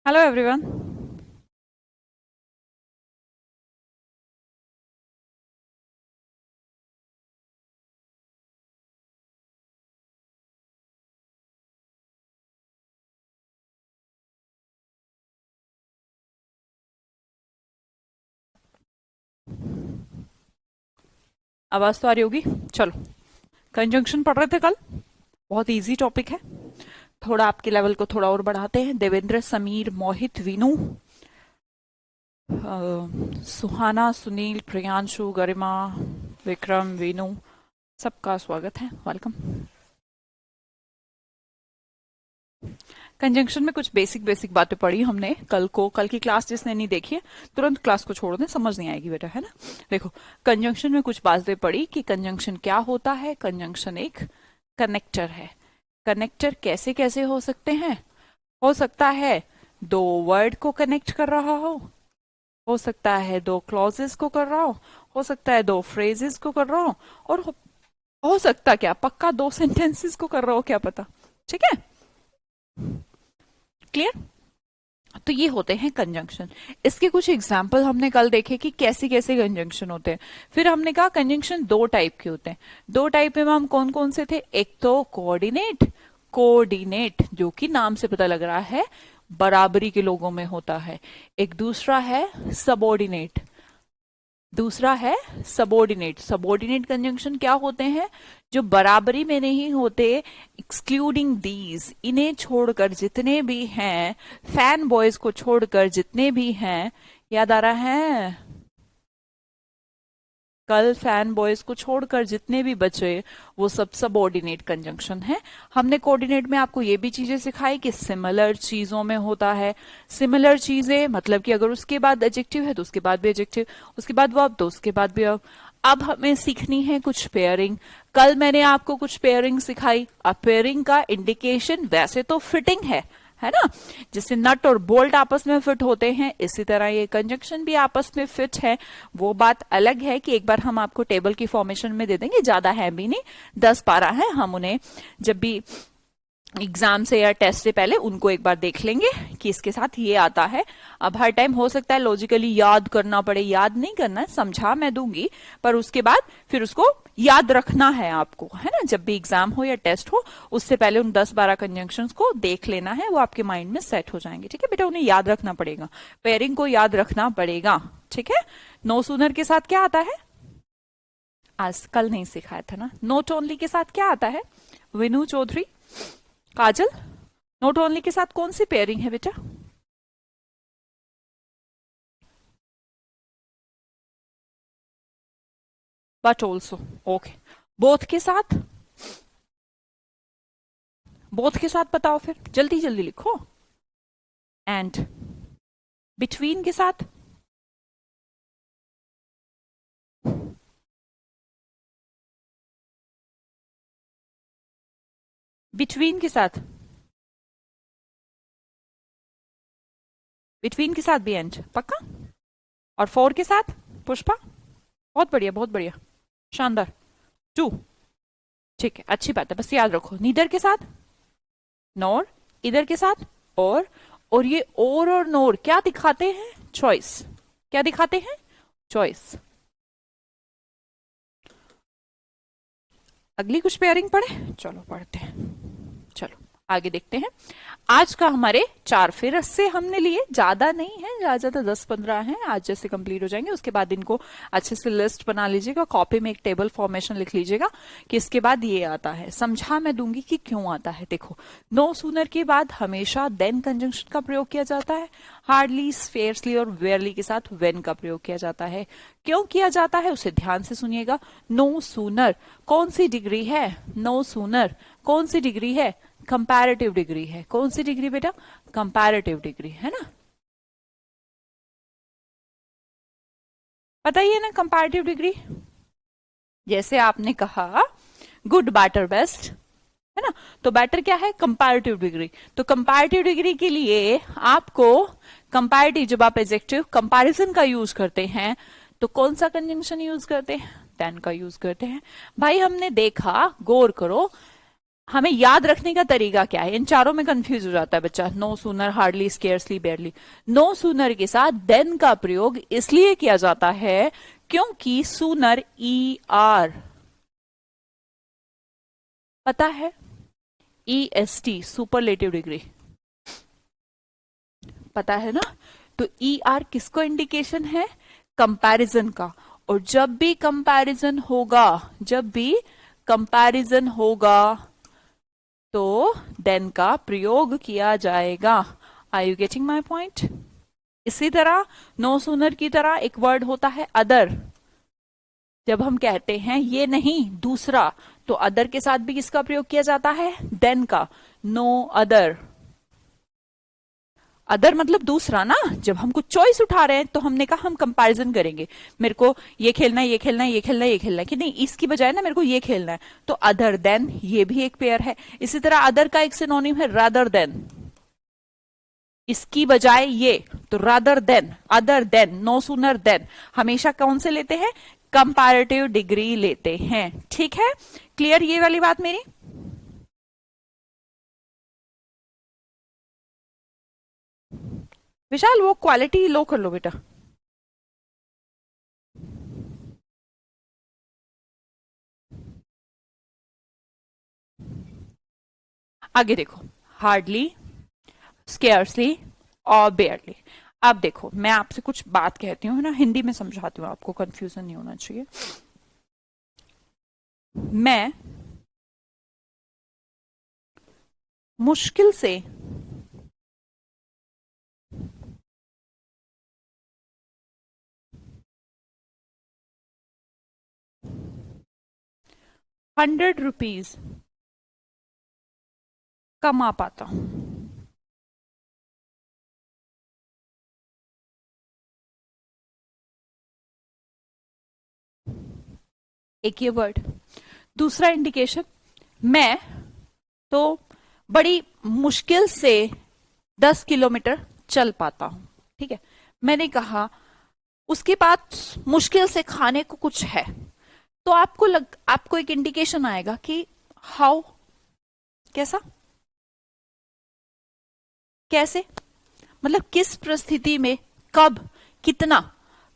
Hello everyone. आवाज तो आ रही होगी। चलो, कंजंक्शन पढ़ रहे थे कल। बहुत इजी टॉपिक है। थोड़ा आपके लेवल को थोड़ा और बढ़ाते हैं। देवेंद्र, समीर, मोहित, वीनू, सुहाना, सुनील, प्रियांशु, गरिमा, विक्रम, वीनू, सबका स्वागत है। वेलकम। कंजंक्शन में कुछ बेसिक बेसिक बातें पढ़ी हमने कल की क्लास जिसने नहीं देखी है तुरंत क्लास को छोड़ दें, समझ नहीं आएगी बेटा, है ना। देखो, कंजंक्शन में कुछ बातें पढ़ी कि कंजंक्शन क्या होता है। कंजंक्शन एक कनेक्टर है। कनेक्टर कैसे कैसे हो सकते हैं? हो सकता है दो वर्ड को कनेक्ट कर रहा हो सकता है दो क्लॉजेस को कर रहा हो सकता है दो फ्रेजेस को कर रहा और हो सकता क्या पक्का दो सेंटेंसेस को कर रहा हो, क्या पता। ठीक है, क्लियर। तो ये होते हैं कंजंक्शन। इसके कुछ एग्जाम्पल हमने कल देखे कि कैसे कैसे कंजंक्शन होते हैं। फिर हमने कहा कंजंक्शन दो टाइप के होते हैं। दो टाइप में हम कौन कौन से थे? एक तो कोऑर्डिनेट, कोऑर्डिनेट जो कि नाम से पता लग रहा है बराबरी के लोगों में होता है। एक दूसरा है सबऑर्डिनेट, दूसरा है सबऑर्डिनेट। सबऑर्डिनेट कंजंक्शन क्या होते हैं? जो बराबरी में नहीं होते, एक्सक्लूडिंग दीज, इन्हें छोड़कर जितने भी हैं, फैन बॉयज को छोड़कर जितने भी हैं, याद आ रहा है? कल फैन बॉयज को छोड़कर जितने भी बचे वो सब सबऑर्डिनेट कंजंक्शन है। हमने कोऑर्डिनेट में आपको ये भी चीजें सिखाई कि सिमिलर चीजों में होता है। सिमिलर चीजें मतलब कि अगर उसके बाद एडजेक्टिव है तो उसके बाद भी एडजेक्टिव, उसके बाद वर्ब तो उसके बाद भी वर्ब। अब हमें सीखनी है कुछ पेयरिंग। कल मैंने आपको कुछ पेयरिंग सिखाई। अब पेयरिंग का इंडिकेशन वैसे तो फिटिंग है ना। जैसे नट और बोल्ट आपस में फिट होते हैं, इसी तरह ये कंजंक्शन भी आपस में फिट है। वो बात अलग है कि एक बार हम आपको टेबल की फॉर्मेशन में दे देंगे, ज्यादा है भी नहीं, 10-12 है। हम उन्हें जब भी एग्जाम से या टेस्ट से पहले उनको एक बार देख लेंगे कि इसके साथ ये आता है। अब हर टाइम हो सकता है लॉजिकली याद करना पड़े, याद नहीं करना है, समझा मैं दूंगी, पर उसके बाद फिर उसको याद रखना है आपको, है ना। जब भी एग्जाम हो या टेस्ट हो उससे पहले उन 10-12 कंजंक्शंस को देख लेना है, वो आपके माइंड में सेट हो जाएंगे। ठीक है बेटा, उन्हें याद रखना पड़ेगा, पेयरिंग को याद रखना पड़ेगा। ठीक है। नो सूनर के साथ क्या आता है? आज कल नहीं सिखाया था ना। नोट ओनली के साथ क्या आता है? विनू चौधरी, काजल, नोट ओनली के साथ कौन सी पेयरिंग है बेटा? But also, okay. बोथ के साथ, बोथ के साथ बताओ, फिर जल्दी जल्दी लिखो। एंड बिटवीन के साथ, बिटवीन के साथ, बिटवीन के साथ भी एंड पक्का। और फॉर के साथ पुष्पा, बहुत बढ़िया बहुत बढ़िया, शानदार। टू, ठीक है, अच्छी बात है, बस याद रखो। नीदर के साथ नोर, इधर के साथ और ये और नोर क्या दिखाते हैं? चॉइस। क्या दिखाते हैं? चॉइस। अगली कुछ पेयरिंग पढ़े, चलो पढ़ते हैं। चलो आगे देखते हैं। आज का हमारे 4 फिर से हमने लिए, ज्यादा नहीं है, ज्यादा ज्यादा 10-15 हैं। आज जैसे कंप्लीट हो जाएंगे उसके बाद इनको अच्छे से लिस्ट बना लीजिएगा, कॉपी में एक टेबल फॉर्मेशन लिख लीजिएगा कि इसके बाद ये आता है। समझा मैं दूंगी कि क्यों आता है। देखो, नो सूनर के बाद हमेशा देन कंजंक्शन का प्रयोग किया जाता है। हार्डली, स्फेयरसली और वेयरली के साथ वेन का प्रयोग किया जाता है। क्यों किया जाता है उसे ध्यान से सुनिएगा। नो सूनर कौन सी डिग्री है? नो सूनर कौन सी डिग्री है? कंपैरेटिव डिग्री है। कौन सी डिग्री बेटा? कंपैरेटिव डिग्री, है ना। बताइए ना, कंपैरेटिव डिग्री। जैसे आपने कहा गुड, बैटर, बेस्ट, है ना। तो बेटर क्या है? Comparative degree. तो कंपैरेटिव डिग्री के लिए आपको कंपैरेटिव, जब आप एडजेक्टिव कंपैरिजन का यूज करते हैं तो कौन सा कंजंक्शन यूज करते हैं? देन का यूज करते हैं। भाई हमने देखा, गौर करो, हमें याद रखने का तरीका क्या है, इन चारों में कंफ्यूज हो जाता है बच्चा। No sooner, hardly, scarcely, barely. No sooner के साथ देन का प्रयोग इसलिए किया जाता है क्योंकि सूनर ई आर, पता है, E S T, superlative degree, पता है ना। तो ई आर किसको इंडिकेशन है, कंपैरिजन का। और जब भी कंपैरिजन होगा, जब भी कंपैरिजन होगा तो देन का प्रयोग किया जाएगा। Are you getting my point. इसी तरह नो सूनर की तरह एक वर्ड होता है अदर। जब हम कहते हैं ये नहीं दूसरा, तो अदर के साथ भी किसका प्रयोग किया जाता है, देन का। नो अदर, अदर मतलब दूसरा ना। जब हम कुछ चॉइस उठा रहे हैं तो हमने कहा हम कंपैरिजन करेंगे, मेरे को ये खेलना है, ये खेलना है, ये खेलना है, ये खेलना है, कि नहीं इसकी बजाय ना मेरे को ये खेलना है, तो अदर देन, ये भी एक पेयर है। इसी तरह अदर का एक सिनोनिम है रादर देन, इसकी बजाय ये, तो rather than, other than, no sooner than, हमेशा कौन से लेते हैं, कंपैरेटिव डिग्री लेते हैं। ठीक है, क्लियर ये वाली बात मेरी। विशाल वो क्वालिटी लो कर लो बेटा। आगे देखो, हार्डली, स्केर्सली और बेयरली। अब देखो मैं आपसे कुछ बात कहती हूँ ना, हिंदी में समझाती हूँ, आपको कंफ्यूजन नहीं होना चाहिए। मैं मुश्किल से 100 रुपीज कमा पाता हूं। एक ये वर्ड। दूसरा इंडिकेशन, मैं तो बड़ी मुश्किल से 10 किलोमीटर चल पाता हूं। ठीक है, मैंने कहा उसके पास मुश्किल से खाने को कुछ है, तो आपको एक इंडिकेशन आएगा कि हाउ, कैसा, कैसे, मतलब किस परिस्थिति में, कब, कितना।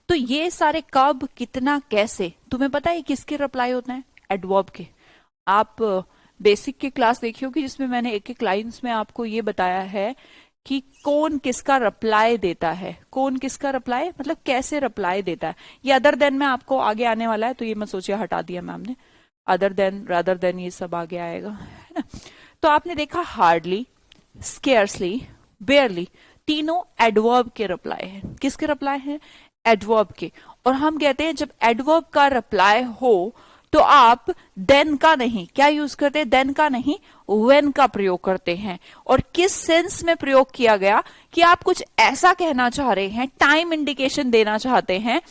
तो ये सारे कब, कितना, कैसे, तुम्हें पता है किसके रिप्लाई होते हैं, एडवर्ब के। आप बेसिक की क्लास देखी होगी जिसमें मैंने एक एक लाइंस में आपको ये बताया है कि कौन किसका रिप्लाई देता है, कौन किसका रिप्लाई मतलब कैसे रिप्लाई देता है। ये अदर देन में आपको आगे आने वाला है, तो ये मत सोचिए हटा दिया मैम ने, अदर देन, रादर देन, ये सब आगे आएगा, है ना। तो आपने देखा हार्डली, स्केर्सली, बेयरली, तीनों एडवर्ब के रिप्लाई है। किसके रिप्लाई है, एडवर्ब के। और हम कहते हैं जब एडवर्ब का रिप्लाई हो तो आप देन का नहीं, क्या यूज करते हैं, देन का नहीं, व्हेन का प्रयोग करते हैं। और किस सेंस में प्रयोग किया गया, कि आप कुछ ऐसा कहना चाह रहे हैं, टाइम इंडिकेशन देना चाहते हैं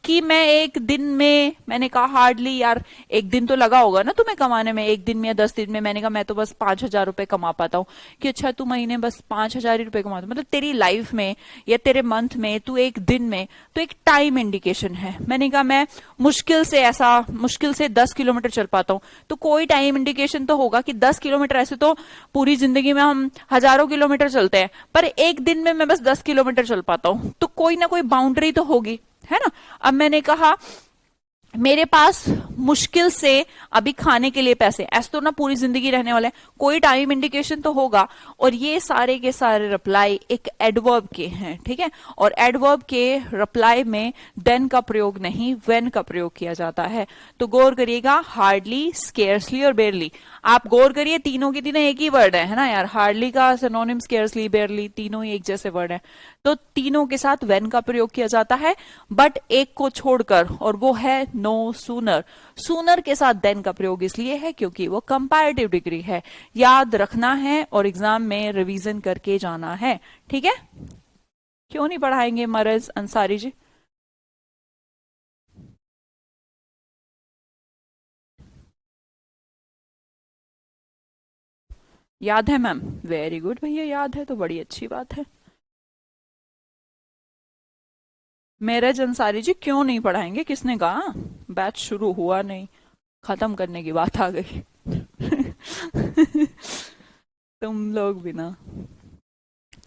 कि मैं एक दिन में, मैंने कहा हार्डली, यार एक दिन तो लगा होगा ना तुम्हें कमाने में, एक दिन में या 10 दिन में। मैंने कहा मैं तो बस 5,000 रुपए कमा पाता हूँ। कि अच्छा तू महीने बस 5,000 ही रुपए कमाता, मतलब तेरी लाइफ में या तेरे मंथ में, तू एक दिन में, तो एक टाइम इंडिकेशन है। मैंने कहा मैं मुश्किल से 10 किलोमीटर चल पाता हूँ, तो कोई टाइम इंडिकेशन तो होगा कि 10 किलोमीटर, ऐसे तो पूरी जिंदगी में हम हजारों किलोमीटर चलते हैं, पर एक दिन में मैं बस 10 किलोमीटर चल पाता हूँ, तो कोई ना कोई बाउंड्री तो होगी, है ना। अब मैंने कहा मेरे पास मुश्किल से अभी खाने के लिए पैसे, ऐसे तो ना पूरी जिंदगी रहने वाले हैं, कोई टाइम इंडिकेशन तो होगा। और ये सारे के सारे रिप्लाई एक एडवर्ब के हैं, ठीक है। और एडवर्ब के रिप्लाई में देन का प्रयोग नहीं, व्हेन का प्रयोग किया जाता है। तो गौर करिएगा, हार्डली, स्केर्सली और बेयरली। आप गौर करिए, तीनों के तीनों एक ही वर्ड है ना यार। हार्डली का सिनोनिम स्केर्सली, बेयरली, तीनों ही एक जैसे वर्ड है। तो तीनों के साथ व्हेन का प्रयोग किया जाता है, बट एक को छोड़कर, और वो है नो सूनर। सूनर के साथ देन का प्रयोग इसलिए है क्योंकि वो कंपैरेटिव डिग्री है। याद रखना है और एग्जाम में रिवीजन करके जाना है, ठीक है। क्यों नहीं पढ़ाएंगे मरज अंसारी जी। याद है मैम, वेरी गुड भैया, याद है तो बड़ी अच्छी बात है। मेरज अंसारी जी क्यों नहीं पढ़ाएंगे, किसने कहा, बैच शुरू हुआ नहीं, खत्म करने की बात आ गई। तुम लोग भी ना।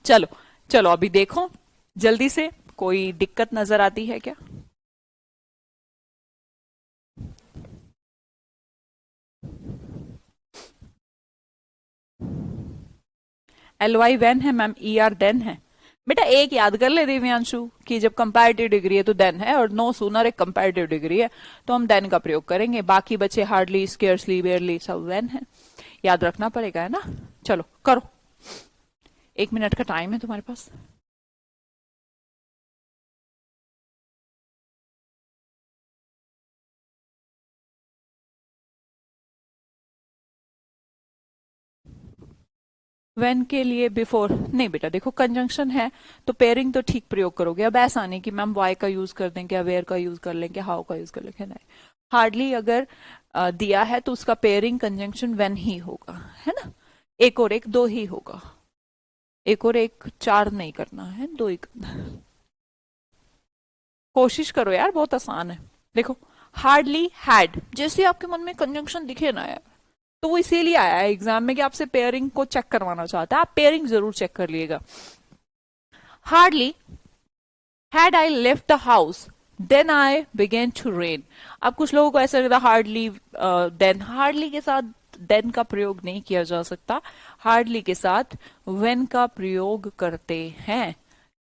चलो चलो अभी देखो जल्दी से, कोई दिक्कत नजर आती है क्या? एल वाई वेन है मैम, ई आर देन है। बेटा एक याद कर ले दिव्यांशु कि जब कंपैरेटिव डिग्री है तो देन है, और नो सूनर एक कंपैरेटिव डिग्री है, तो हम देन का प्रयोग करेंगे। बाकी बचे हार्डली, स्केर्सली, बेयरली, सब वेन है। याद रखना पड़ेगा, है ना। चलो करो, 1 मिनट का टाइम है तुम्हारे पास। वेन के लिए बिफोर नहीं बेटा, देखो कंजंक्शन है तो पेयरिंग तो ठीक प्रयोग करोगे। अब ऐसा नहीं कि मैम वाई का यूज कर देंगे या वेयर का यूज कर लेंगे, हाउ का यूज कर लेंगे, नहीं। हार्डली अगर दिया है तो उसका पेयरिंग कंजंक्शन वेन ही होगा, है ना। एक और एक दो ही होगा, एक और एक चार नहीं करना है, दो ही करना है। कोशिश करो यार, बहुत आसान है। देखो हार्डली हैड, जैसे आपके मन में कंजंक्शन दिखे ना यार, तो वो इसीलिए आया है एग्जाम में कि आपसे पेयरिंग को चेक करवाना चाहता है। आप पेयरिंग जरूर चेक कर लिएगा। Hardly had I left the house then I began to rain. अब कुछ लोगों को ऐसा लगता है हार्डली देन, हार्डली के साथ देन का प्रयोग नहीं किया जा सकता, हार्डली के साथ वेन का प्रयोग करते हैं,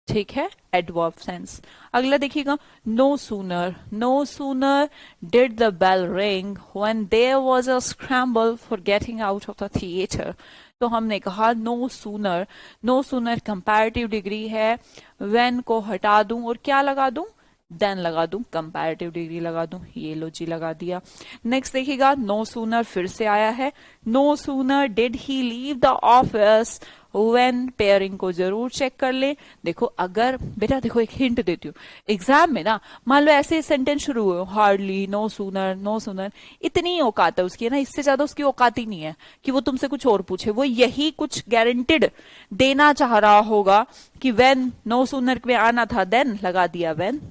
ठीक है, एडवर्ब सेंस। अगला देखिएगा, no sooner did the bell ring when there was a scramble for getting out of the theatre. तो हमने कहा नो सूनर कंपैरेटिव डिग्री है, व्हेन को हटा दूं और क्या लगा दूं, देन लगा दूं, कंपैरेटिव डिग्री लगा दूं, ये लो जी लगा दिया। नेक्स्ट देखिएगा, नो सूनर फिर से आया है, no sooner did he leave the office when, pairing को जरूर चेक कर ले। देखो अगर बेटा, देखो एक हिंट देती हूँ, एग्जाम में ना मान लो ऐसे सेंटेंस शुरू हुए हार्डली, नो सूनर, इतनी ही औकात है उसकी, है ना, इससे ज्यादा उसकी औकात ही नहीं है कि वो तुमसे कुछ और पूछे। वो यही कुछ गारंटेड देना चाह रहा होगा कि वेन, नो सूनर में आना था देन लगा दिया वेन,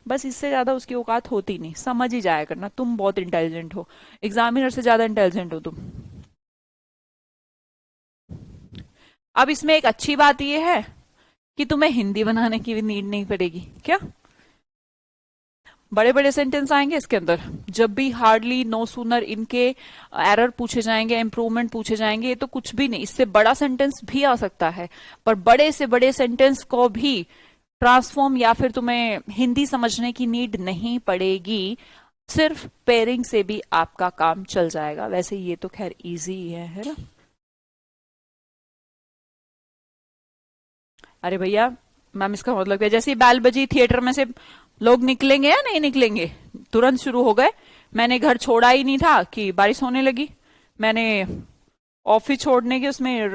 बस इससे ज्यादा उसकी औकात होती नहीं। समझ ही जाया करना, तुम बहुत इंटेलिजेंट हो, एग्जामिनर से ज्यादा इंटेलिजेंट हो तुम। अब इसमें एक अच्छी बात यह है कि तुम्हें हिंदी बनाने की भी नीड नहीं पड़ेगी। क्या बड़े बड़े सेंटेंस आएंगे इसके अंदर, जब भी हार्डली, नो सूनर, इनके एरर पूछे जाएंगे, इंप्रूवमेंट पूछे जाएंगे, ये तो कुछ भी नहीं, इससे बड़ा सेंटेंस भी आ सकता है, पर बड़े से बड़े सेंटेंस को भी ट्रांसफॉर्म या फिर तुम्हें हिंदी समझने की नीड नहीं पड़ेगी, सिर्फ पेयरिंग से भी आपका काम चल जाएगा। वैसे ये तो खैर इजी है ना। अरे भैया मैम, इसका मतलब क्या, जैसे ही बैल बजी थिएटर में से लोग निकलेंगे या नहीं निकलेंगे, तुरंत शुरू हो गए। मैंने घर छोड़ा ही नहीं था कि बारिश होने लगी, मैंने ऑफिस छोड़ने की उसमें,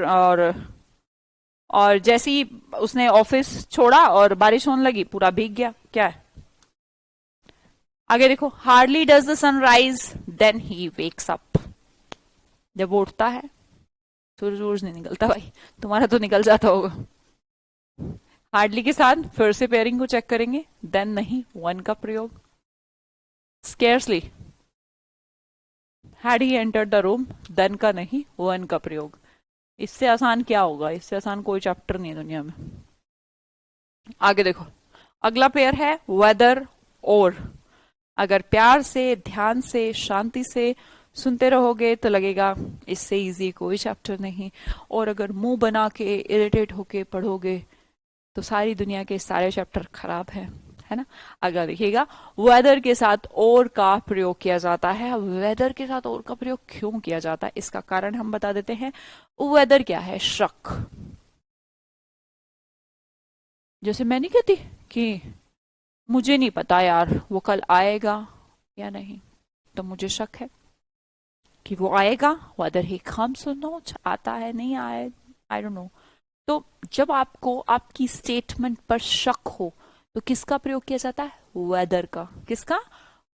और जैसे ही उसने ऑफिस छोड़ा और बारिश होने लगी, पूरा भीग गया। क्या है आगे देखो, hardly does the sun rise then he wakes up. जब वो उठता है, सूरज वूरज नहीं निकलता भाई, तुम्हारा तो निकल जाता होगा। हार्डली के साथ फिर से पेयरिंग को चेक करेंगे, देन नहीं, वन का प्रयोग। Scarcely had he entered the room, then का नहीं, वन का प्रयोग। इससे आसान क्या होगा, इससे आसान कोई चैप्टर नहीं है दुनिया में। आगे देखो, अगला पेयर है वेदर और। अगर प्यार से, ध्यान से, शांति से सुनते रहोगे तो लगेगा इससे इजी कोई चैप्टर नहीं, और अगर मुंह बना के इरिटेट होके पढ़ोगे तो सारी दुनिया के सारे चैप्टर खराब है ना। अगर देखिएगा, वेदर के साथ और का प्रयोग किया जाता है। वेदर के साथ और का प्रयोग क्यों किया जाता है, इसका कारण हम बता देते हैं। वेदर क्या है, शक। जैसे मैं नहीं कहती कि मुझे नहीं पता यार वो कल आएगा या नहीं, तो मुझे शक है कि वो आएगा, वेदर ही कम्स और नॉट, आता है नहीं आए, आई डोंट नो। तो जब आपको आपकी स्टेटमेंट पर शक हो तो किसका प्रयोग किया जाता है, वेदर का। किसका,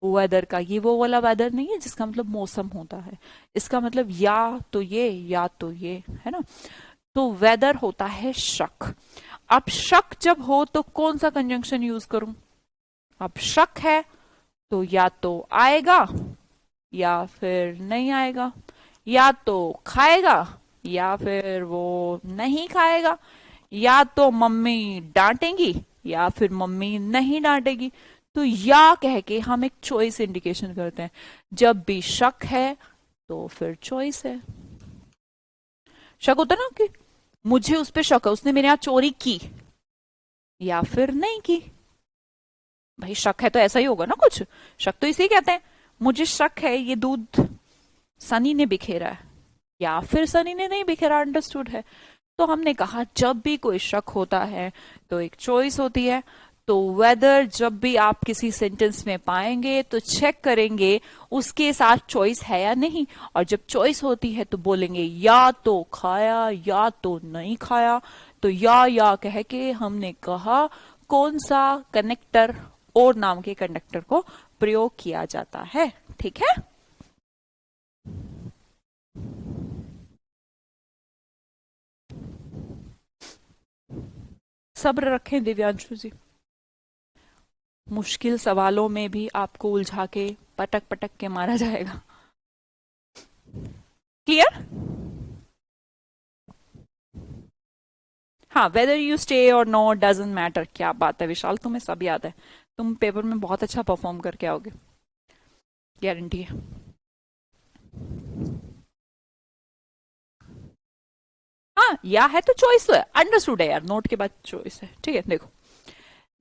वेदर का। ये वो वाला वेदर नहीं है जिसका मतलब मौसम होता है, इसका मतलब या तो ये या तो ये, है ना। तो वेदर होता है शक। अब शक जब हो तो कौन सा कंजंक्शन यूज करूं, अब शक है तो या तो आएगा या फिर नहीं आएगा। या तो खाएगा या फिर वो नहीं खाएगा, या तो मम्मी डांटेगी या फिर मम्मी नहीं डांटेगी। तो या कह के हम एक चॉइस इंडिकेशन करते हैं। जब भी शक है तो फिर चॉइस है। शक होता है ना कि मुझे उस पर शक है, उसने मेरे यहाँ चोरी की या फिर नहीं की। भाई शक है तो ऐसा ही होगा ना कुछ। शक तो इसे कहते हैं। मुझे शक है ये दूध सनी ने बिखेरा है या फिर सनी ने नहीं बिखेरा, अंडरस्टूड है। तो हमने कहा जब भी कोई शक होता है तो एक चॉइस होती है। तो वेदर जब भी आप किसी सेंटेंस में पाएंगे तो चेक करेंगे उसके साथ चॉइस है या नहीं, और जब चॉइस होती है तो बोलेंगे या तो खाया या तो नहीं खाया। तो या कह के हमने कहा कौन सा कनेक्टर और नाम के कंडक्टर को प्रयोग किया जाता है। ठीक है। सब्र रखें दिव्यांशु जी, मुश्किल सवालों में भी आपको उलझा के पटक पटक के मारा जाएगा। क्लियर? हाँ, वेदर यू स्टे और नो डजंट मैटर। क्या बात है विशाल, तुम्हें सब याद है। तुम पेपर में बहुत अच्छा परफॉर्म करके आओगे, गारंटी है। हाँ, या है तो चॉइस तो है, अंडरस्टूड है यार, नोट के बाद चॉइस है। ठीक है, देखो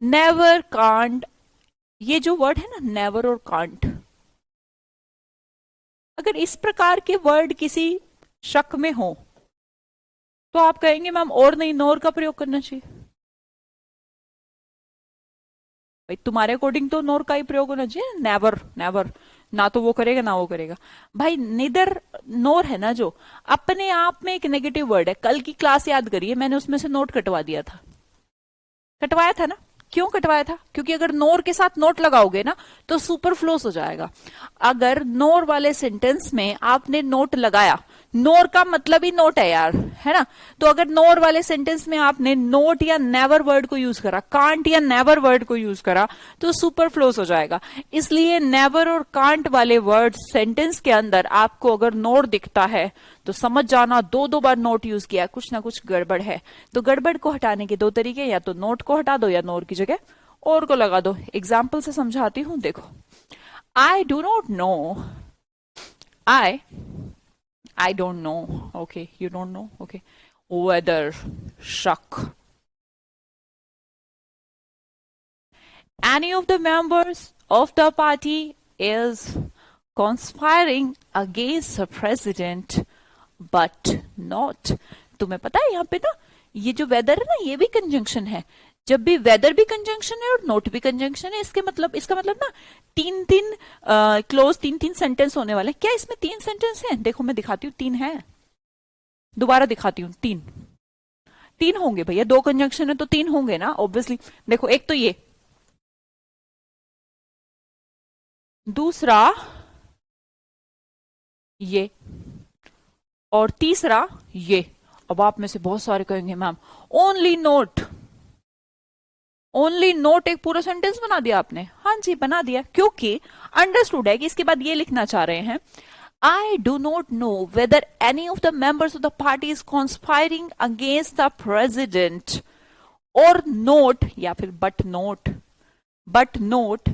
नेवर कांट, ये जो वर्ड है ना नेवर और कांट, अगर इस प्रकार के वर्ड किसी शक में हो तो आप कहेंगे मैम और नहीं नोर का प्रयोग करना चाहिए। भाई तुम्हारे अकॉर्डिंग तो नोर का ही प्रयोग होना चाहिए। नेवर नेवर ना तो वो करेगा ना वो करेगा। भाई निदर नोर है ना, जो अपने आप में एक नेगेटिव वर्ड है। कल की क्लास याद करिए, मैंने उसमें से नोट कटवा दिया था, कटवाया था ना। क्यों कटवाया था? क्योंकि अगर नोर के साथ नोट लगाओगे ना तो सुपरफ्लोस हो जाएगा। अगर नोर वाले सेंटेंस में आपने नोट लगाया, नोर का मतलब ही नोट है यार, है ना। तो अगर नोर वाले सेंटेंस में आपने नोट या नेवर वर्ड को यूज करा, कांट या नेवर वर्ड को यूज करा, तो सुपरफ्लोस हो जाएगा। इसलिए नेवर और कांट वाले वर्ड सेंटेंस के अंदर आपको अगर नोट दिखता है तो समझ जाना दो दो बार नोट यूज किया, कुछ ना कुछ गड़बड़ है। तो गड़बड़ को हटाने के दो तरीके, या तो नोट को हटा दो या नोट की जगह और को लगा दो। एग्जाम्पल से समझाती हूं, देखो I do not know, I don't know. Okay, you don't know. Okay. Whether Shak, any of the members of the party is conspiring against the president, but not. तुम्हें पता है यहाँ पे ना ये जो वेदर है ना ये भी कंजंक्शन है। जब भी वेदर भी कंजंक्शन है और नोट भी कंजंक्शन है, इसके मतलब इसका मतलब ना तीन तीन क्लोज तीन तीन सेंटेंस होने वाले। क्या इसमें तीन सेंटेंस हैं? देखो मैं दिखाती हूँ, तीन है, दोबारा दिखाती हूँ। तीन तीन होंगे भैया, दो कंजंक्शन है तो तीन होंगे ना ऑब्वियसली। देखो एक तो ये, दूसरा ये, और तीसरा ये। अब आप में से बहुत सारे कहेंगे ma'am only note, only note एक पूरा सेंटेंस बना दिया आपने। हाँ जी बना दिया, क्योंकि अंडरस्टूड है कि इसके बाद ये लिखना चाह रहे हैं I do not know whether any of the members of the party is conspiring against the president, और नोट या फिर बट नोट, बट नोट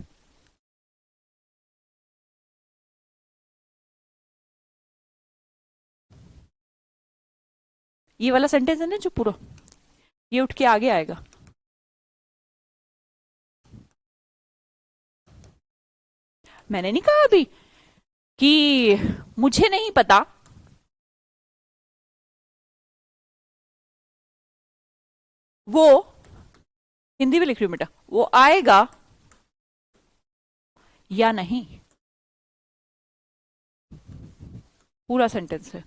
ये वाला सेंटेंस है ना जो पूरा, ये उठ के आगे आएगा। मैंने नहीं कहा अभी कि मुझे नहीं पता, वो हिंदी में लिख रही हूं बेटा, वो आएगा या नहीं। पूरा सेंटेंस है,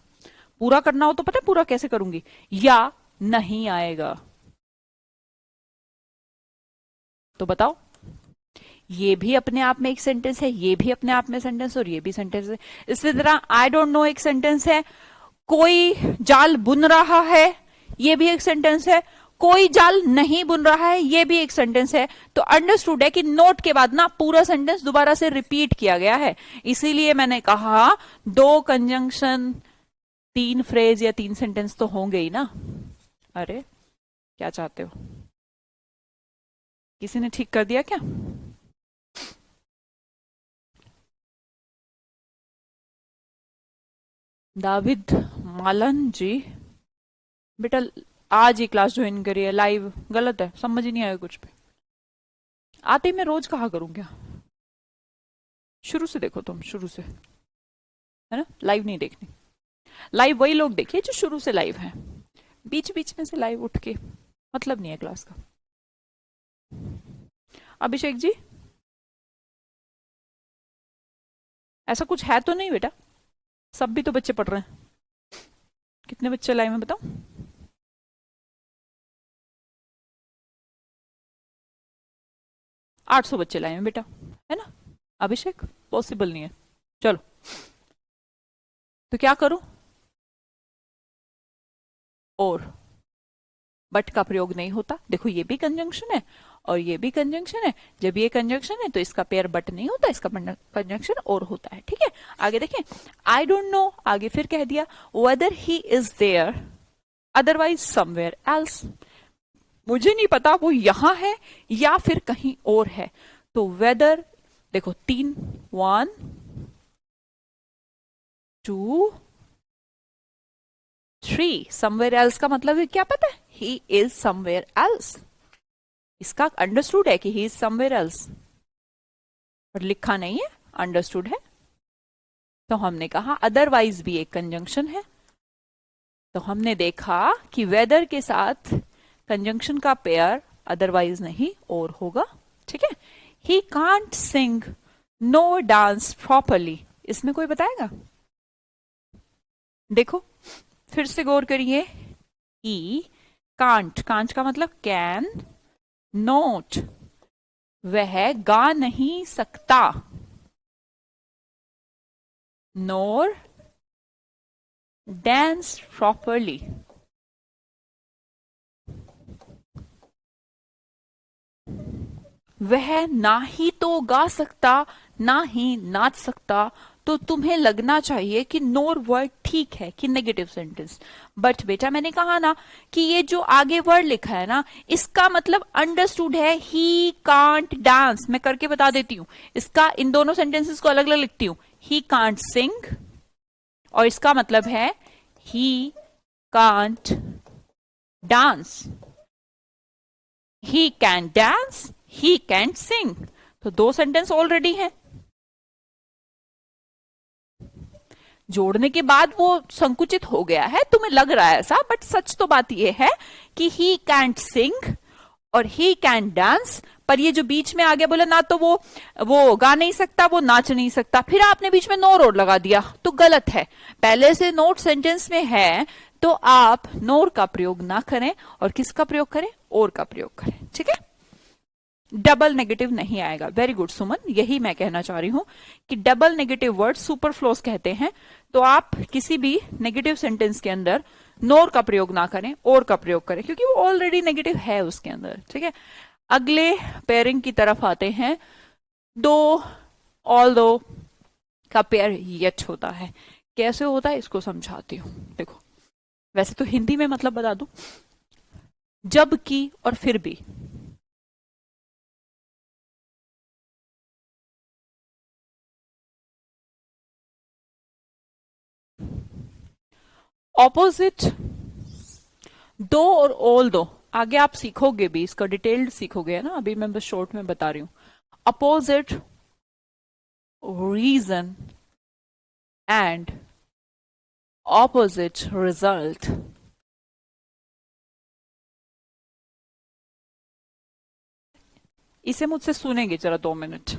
पूरा करना हो तो पता है पूरा कैसे करूंगी, या नहीं आएगा। तो बताओ, ये भी अपने आप में एक सेंटेंस है, ये भी अपने आप में सेंटेंस, और ये भी सेंटेंस है। इसी तरह आई डोंट नो एक सेंटेंस है, कोई जाल बुन रहा है ये भी एक सेंटेंस है, कोई जाल नहीं बुन रहा है ये भी एक सेंटेंस है। तो अंडरस्टूड है कि नोट के बाद ना पूरा सेंटेंस दोबारा से रिपीट किया गया है। इसीलिए मैंने कहा दो कंजंक्शन 3 फ्रेज या 3 सेंटेंस तो होंगे ही ना। अरे क्या चाहते हो, किसी ने ठीक कर दिया क्या? दाविद मालन जी, बेटा आज ही क्लास ज्वाइन करी है लाइव, गलत है, समझ ही नहीं आया कुछ भी। आते ही मैं रोज कहा करूं क्या? शुरू से देखो तुम, शुरू से, है ना, लाइव नहीं देखनी। लाइव वही लोग देखिए जो शुरू से लाइव हैं, बीच बीच में से लाइव उठ के मतलब नहीं है क्लास का। अभिषेक जी, ऐसा कुछ है तो नहीं बेटा? सब भी तो बच्चे पढ़ रहे हैं। कितने बच्चे लाइव में बताओ? 800 बच्चे लाए हैं बेटा, है ना? अभिषेक, पॉसिबल नहीं है। चलो, तो क्या करूं? और बट का प्रयोग नहीं होता। देखो ये भी कंजंक्शन है और ये भी कंजंक्शन है। जब ये कंजंक्शन है तो इसका पेयर बट नहीं होता, इसका कंजंक्शन और होता है। ठीक है, आगे देखें। आई डोंट नो, आगे फिर कह दिया whether he is there otherwise somewhere else. मुझे नहीं पता वो यहां है या फिर कहीं और है। तो वेदर देखो 3, 1 2 3, समवेयर एल्स का मतलब है क्या पता है? He is somewhere else. इसका अंडरस्टूड है कि ही इज समवेयर एल्स, पर लिखा नहीं है, अंडरस्टूड है। तो हमने कहा अदरवाइज भी एक कंजंक्शन है। तो हमने देखा कि वेदर के साथ कंजंक्शन का पेयर अदरवाइज नहीं और होगा। ठीक है, he can't sing no dance properly, इसमें कोई बताएगा? देखो फिर से गौर करिए। ही कांट, कांट का मतलब कैन नोट, वह गा नहीं सकता, नोर डांस प्रॉपरली। वह ना ही तो गा सकता ना ही नाच सकता। तो तुम्हें लगना चाहिए कि नोर वर्ड ठीक है कि नेगेटिव सेंटेंस। बट बेटा मैंने कहा ना कि ये जो आगे वर्ड लिखा है ना, इसका मतलब अंडरस्टूड है ही कांट डांस। मैं करके बता देती हूं, इसका इन दोनों सेंटेंसेस को अलग अलग लिखती हूं। ही कांट सिंग और इसका मतलब है he can't dance. He can dance, he can sing. तो 2 सेंटेंस ऑलरेडी हैं। जोड़ने के बाद वो संकुचित हो गया है, तुम्हें लग रहा है ऐसा, बट सच तो बात ये है कि ही कैंट सिंग और ही कैन डांस। पर ये जो बीच में आ गया, बोला ना तो वो गा नहीं सकता, वो नाच नहीं सकता, फिर आपने बीच में नो रोड लगा दिया तो गलत है। पहले से नोट सेंटेंस में है तो आप नोर का प्रयोग ना करें और किसका प्रयोग करें? और का प्रयोग करें। ठीक है, डबल नेगेटिव नहीं आएगा। वेरी गुड सुमन, यही मैं कहना चाह रही हूं कि डबल नेगेटिव वर्ड सुपरफ्लोस कहते हैं। तो आप किसी भी नेगेटिव सेंटेंस के अंदर नोर का प्रयोग ना करें, और का प्रयोग करें, क्योंकि वो ऑलरेडी नेगेटिव है उसके अंदर। ठीक है, अगले पेयरिंग की तरफ आते हैं। दो, ऑल दो का पेयर येट होता है। कैसे होता है इसको समझाती हूं। देखो वैसे तो हिंदी में मतलब बता दूं, जब की और फिर भी। ऑपोजिट, दो और ऑल दो आगे आप सीखोगे भी, इसका डिटेल्ड सीखोगे, है ना, अभी मैं बस शॉर्ट में बता रही हूं। Opposite, reason and opposite result. इसे मुझसे सुनेंगे जरा 2 मिनट।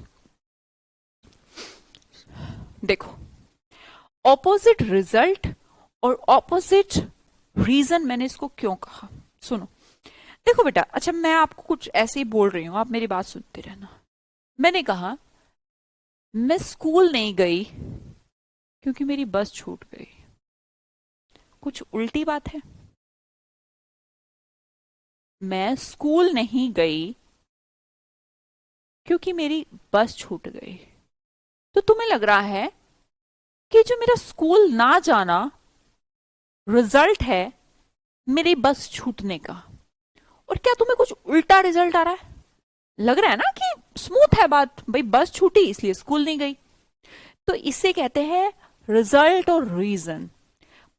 देखो, ऑपोजिट रिजल्ट और ऑपोजिट रीजन, मैंने इसको क्यों कहा सुनो। देखो बेटा, अच्छा मैं आपको कुछ ऐसे ही बोल रही हूं, आप मेरी बात सुनते रहना। मैंने कहा मैं स्कूल नहीं गई क्योंकि मेरी बस छूट गई। कुछ उल्टी बात है। मैं स्कूल नहीं गई क्योंकि मेरी बस छूट गई। तो तुम्हें लग रहा है कि जो मेरा स्कूल ना जाना रिजल्ट है मेरी बस छूटने का। और क्या तुम्हें कुछ उल्टा रिजल्ट आ रहा है? लग रहा है ना कि स्मूथ है बात, भाई बस छूटी इसलिए स्कूल नहीं गई। तो इसे कहते हैं रिजल्ट और रीजन।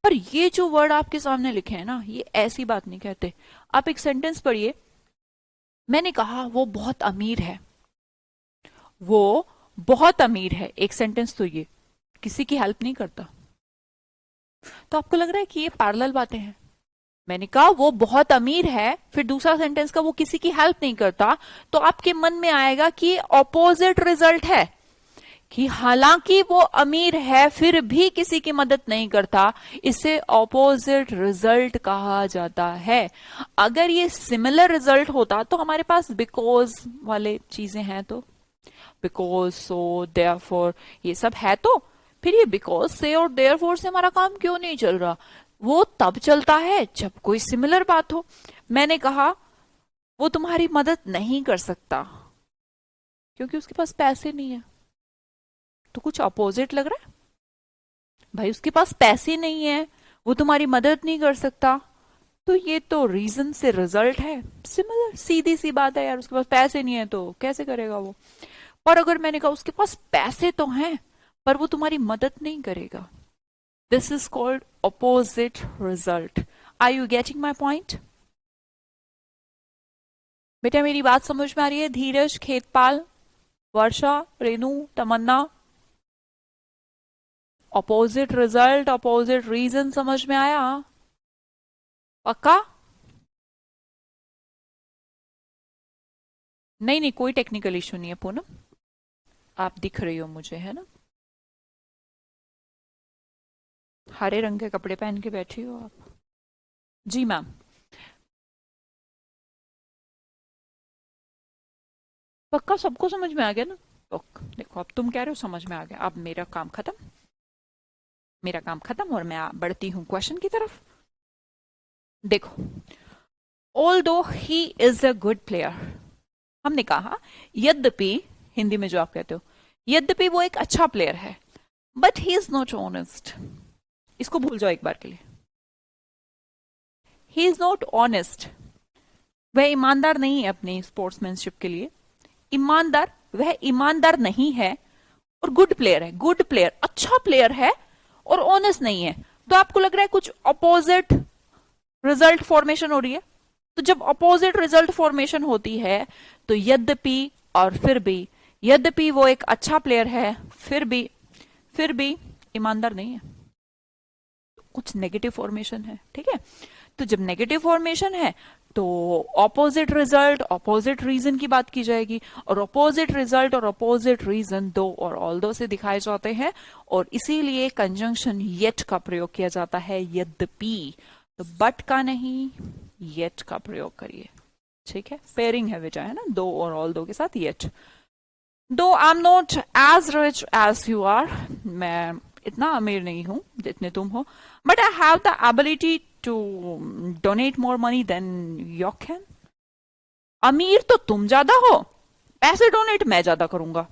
पर ये जो वर्ड आपके सामने लिखे हैं ना, ये ऐसी बात नहीं कहते। आप एक सेंटेंस पढ़िए, मैंने कहा वो बहुत अमीर है, वो बहुत अमीर है, एक सेंटेंस तो ये किसी की हेल्प नहीं करता। तो आपको लग रहा है कि ये पैरेलल बातें हैं। मैंने कहा वो बहुत अमीर है, फिर दूसरा सेंटेंस का वो किसी की हेल्प नहीं करता, तो आपके मन में आएगा कि ऑपोजिट रिजल्ट है, कि हालांकि वो अमीर है फिर भी किसी की मदद नहीं करता, इसे ऑपोजिट रिजल्ट कहा जाता है। अगर ये सिमिलर रिजल्ट होता तो हमारे पास बिकॉज वाले चीजें हैं, तो बिकॉज, सो, देयरफॉर, ये सब है, तो फिर ये बिकॉज से और देयरफॉर से हमारा काम क्यों नहीं चल रहा? वो तब चलता है जब कोई सिमिलर बात हो। मैंने कहा वो तुम्हारी मदद नहीं कर सकता क्योंकि उसके पास पैसे नहीं है। तो कुछ अपोजिट लग रहा है भाई, उसके पास पैसे नहीं है, वो तुम्हारी मदद नहीं कर सकता, तो ये तो रीजन से रिजल्ट है। सिमिलर, सीधी सी बात है यार, उसके पास पैसे नहीं है तो कैसे करेगा वो। और अगर मैंने कहा उसके पास पैसे तो हैं पर वो तुम्हारी मदद नहीं करेगा, this is called opposite result. Are you getting my point? बेटा मेरी बात समझ में आ रही है? Dheeraj, Khetpal, Varsha, Renu, Tamanna, opposite result, opposite reason समझ में आया? पक्का? नहीं नहीं, कोई टेक्निकल इशू नहीं है पूनम, आप दिख रही हो मुझे, है ना? हरे रंग के कपड़े पहन के बैठी हो आप? जी मैम। पक्का सबको समझ में आ गया ना? देखो अब तुम कह रहे हो समझ में आ गया, अब मेरा काम खत्म, मेरा काम खत्म और मैं बढ़ती हूं क्वेश्चन की तरफ। देखो, ऑल दो he is a good player, हमने कहा यद्यपि, हिंदी में जो आप कहते हो, यद्यपि वो एक अच्छा प्लेयर है, but he is not honest. इसको भूल जाओ एक बार के लिए। ही इज नॉट ऑनेस्ट, वह ईमानदार नहीं है अपनी स्पोर्ट्समैनशिप के लिए। ईमानदार, वह ईमानदार नहीं है और गुड प्लेयर है, गुड प्लेयर, अच्छा प्लेयर है और ऑनेस्ट नहीं है। तो आपको लग रहा है कुछ अपोजिट रिजल्ट फॉर्मेशन हो रही है। तो जब अपोजिट रिजल्ट फॉर्मेशन होती है तो यद्यपि और फिर भी, यद्यपि वो एक अच्छा प्लेयर है फिर भी ईमानदार नहीं है, कुछ नेगेटिव फॉर्मेशन है, ठीक है? तो जब नेगेटिव फॉर्मेशन है तो ऑपोजिट रिजल्ट, ऑपोजिट रीजन की बात की जाएगी, और ऑपोजिट रिजल्ट और ऑपोजिट रीजन दो और ऑल दो से दिखाए जाते हैं, और इसीलिए कंजंक्शन येट का प्रयोग किया जाता है, यद्यपि। तो बट का नहीं, येट का प्रयोग करिए, ठीक है? पेयरिंग है बेटा, है ना, दो और ऑल दो के साथ yet. Though I am not as rich as you are, मैं इतना अमीर नहीं हूं जितने तुम हो, but I have the ability to donate more money than you can. अमीर तो तुम ज्यादा हो, पैसे डोनेट मैं ज्यादा करूंगा।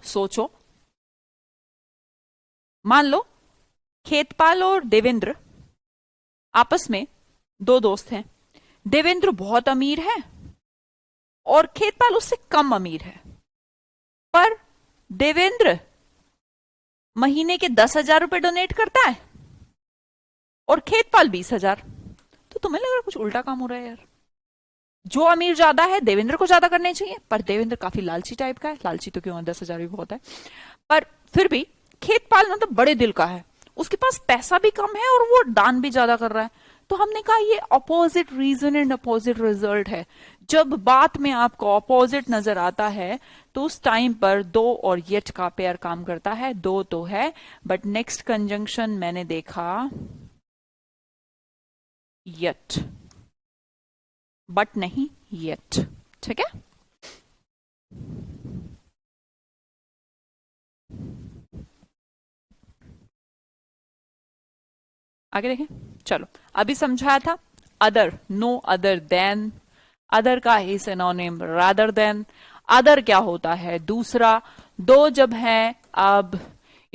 सोचो, मान लो खेतपाल और देवेंद्र आपस में दो दोस्त हैं। देवेंद्र बहुत अमीर है और खेतपाल उससे कम अमीर है, पर देवेंद्र महीने के 10,000 रुपए डोनेट करता है और खेतपाल 20,000। तो तुम्हें लग रहा है कुछ उल्टा काम हो रहा है यार। जो अमीर ज्यादा है देवेंद्र को ज्यादा करने चाहिए, पर देवेंद्र काफी लालची टाइप का है, लालची तो क्यों, 10,000 भी बहुत है, पर फिर भी खेतपाल मतलब बड़े दिल का है, उसके पास पैसा भी कम है और वो दान भी ज्यादा कर रहा है। तो हमने कहा ये opposite reason and opposite result है। जब बात में आपको अपोजिट नजर आता है तो उस टाइम पर दो और येट का पेयर काम करता है। दो तो है, बट नेक्स्ट कंजंक्शन मैंने देखा येट, बट नहीं येट, ठीक है? आगे देखें, चलो अभी समझाया था other, no other than, other का ही सिनोनिम रादर देन। अदर क्या होता है? दूसरा। दो जब है, अब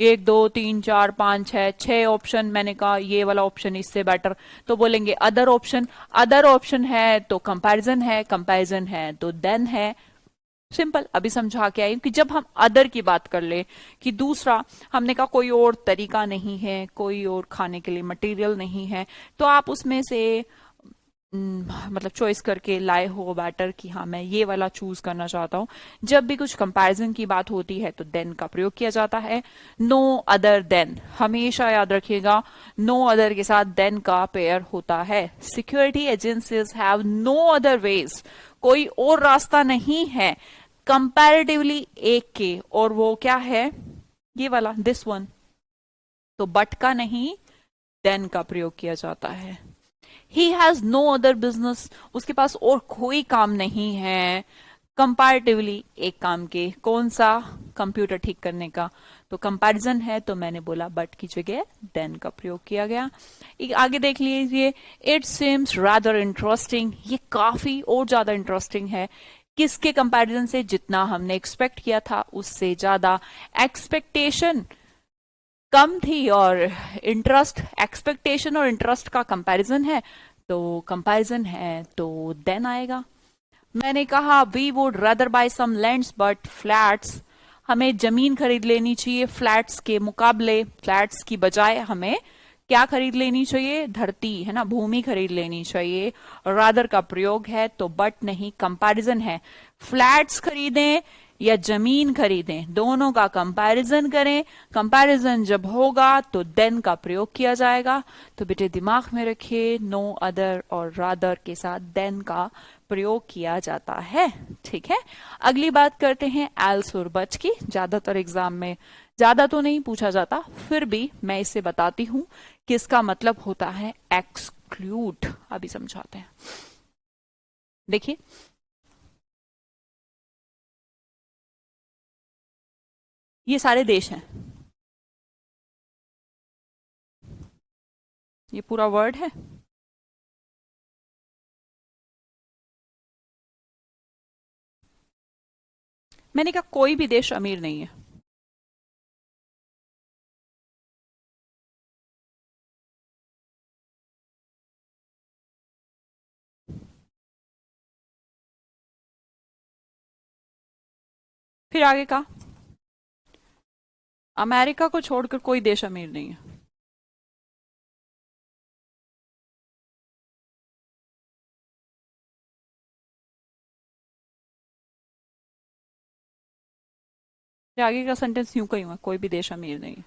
एक दो तीन चार पांच छह, छह ऑप्शन, मैंने कहा ये वाला ऑप्शन इससे बेटर, तो बोलेंगे अदर ऑप्शन। अदर ऑप्शन है तो कंपैरिजन है, कंपैरिजन है तो देन है। सिंपल, अभी समझा के आई कि जब हम अदर की बात कर ले कि दूसरा, हमने कहा कोई और तरीका नहीं है, कोई और खाने के लिए मटेरियल नहीं है, तो आप उसमें से मतलब चॉइस करके लाए हो बैटर कि हाँ मैं ये वाला चूज करना चाहता हूं। जब भी कुछ कंपैरिजन की बात होती है तो देन का प्रयोग किया जाता है, नो अदर देन, हमेशा याद रखिएगा नो अदर के साथ देन का पेयर होता है। Security agencies have no other ways, कोई और रास्ता नहीं है कंपैरेटिवली एक के, और वो क्या है, ये वाला, दिस वन। तो बट का नहीं, देन का प्रयोग किया जाता है। He has no other business, उसके पास और कोई काम नहीं है कंपैरेटिवली एक काम के, कौन सा, कंप्यूटर ठीक करने का। तो कंपैरिजन है तो मैंने बोला बट की जगह देन का प्रयोग किया गया। आगे देख लीजिए, इट सीम्स रादर इंटरेस्टिंग, ये काफी और ज्यादा इंटरेस्टिंग है। किसके कंपैरिजन से, जितना हमने एक्सपेक्ट किया था उससे ज्यादा। एक्सपेक्टेशन कम थी और इंटरेस्ट, एक्सपेक्टेशन और इंटरेस्ट का कंपैरिजन है, तो कंपैरिजन है तो देन आएगा। मैंने कहा we would rather buy some lands but flats, हमें जमीन खरीद लेनी चाहिए फ्लैट्स के मुकाबले, फ्लैट्स की बजाय हमें क्या खरीद लेनी चाहिए, धरती है ना, भूमि खरीद लेनी चाहिए। रादर का प्रयोग है तो बट नहीं, कंपैरिजन है। फ्लैट्स खरीदें या जमीन खरीदें, दोनों का कंपैरिजन करें। कंपैरिजन जब होगा तो देन का प्रयोग किया जाएगा। तो बेटे दिमाग में रखिए, नो अदर और रादर के साथ देन का प्रयोग किया जाता है। ठीक है, अगली बात करते हैं एल्स और बट की। ज्यादातर एग्जाम में, ज्यादा तो नहीं पूछा जाता, फिर भी मैं इसे बताती हूं कि इसका मतलब होता है एक्सक्लूड। अभी समझाते हैं, देखिए ये सारे देश हैं, ये पूरा वर्ड है। मैंने कहा कोई भी देश अमीर नहीं है। फिर आगे कहा अमेरिका को छोड़कर कोई देश अमीर नहीं है। फिर आगे का सेंटेंस यूं कही हुआ, कोई भी देश अमीर नहीं है।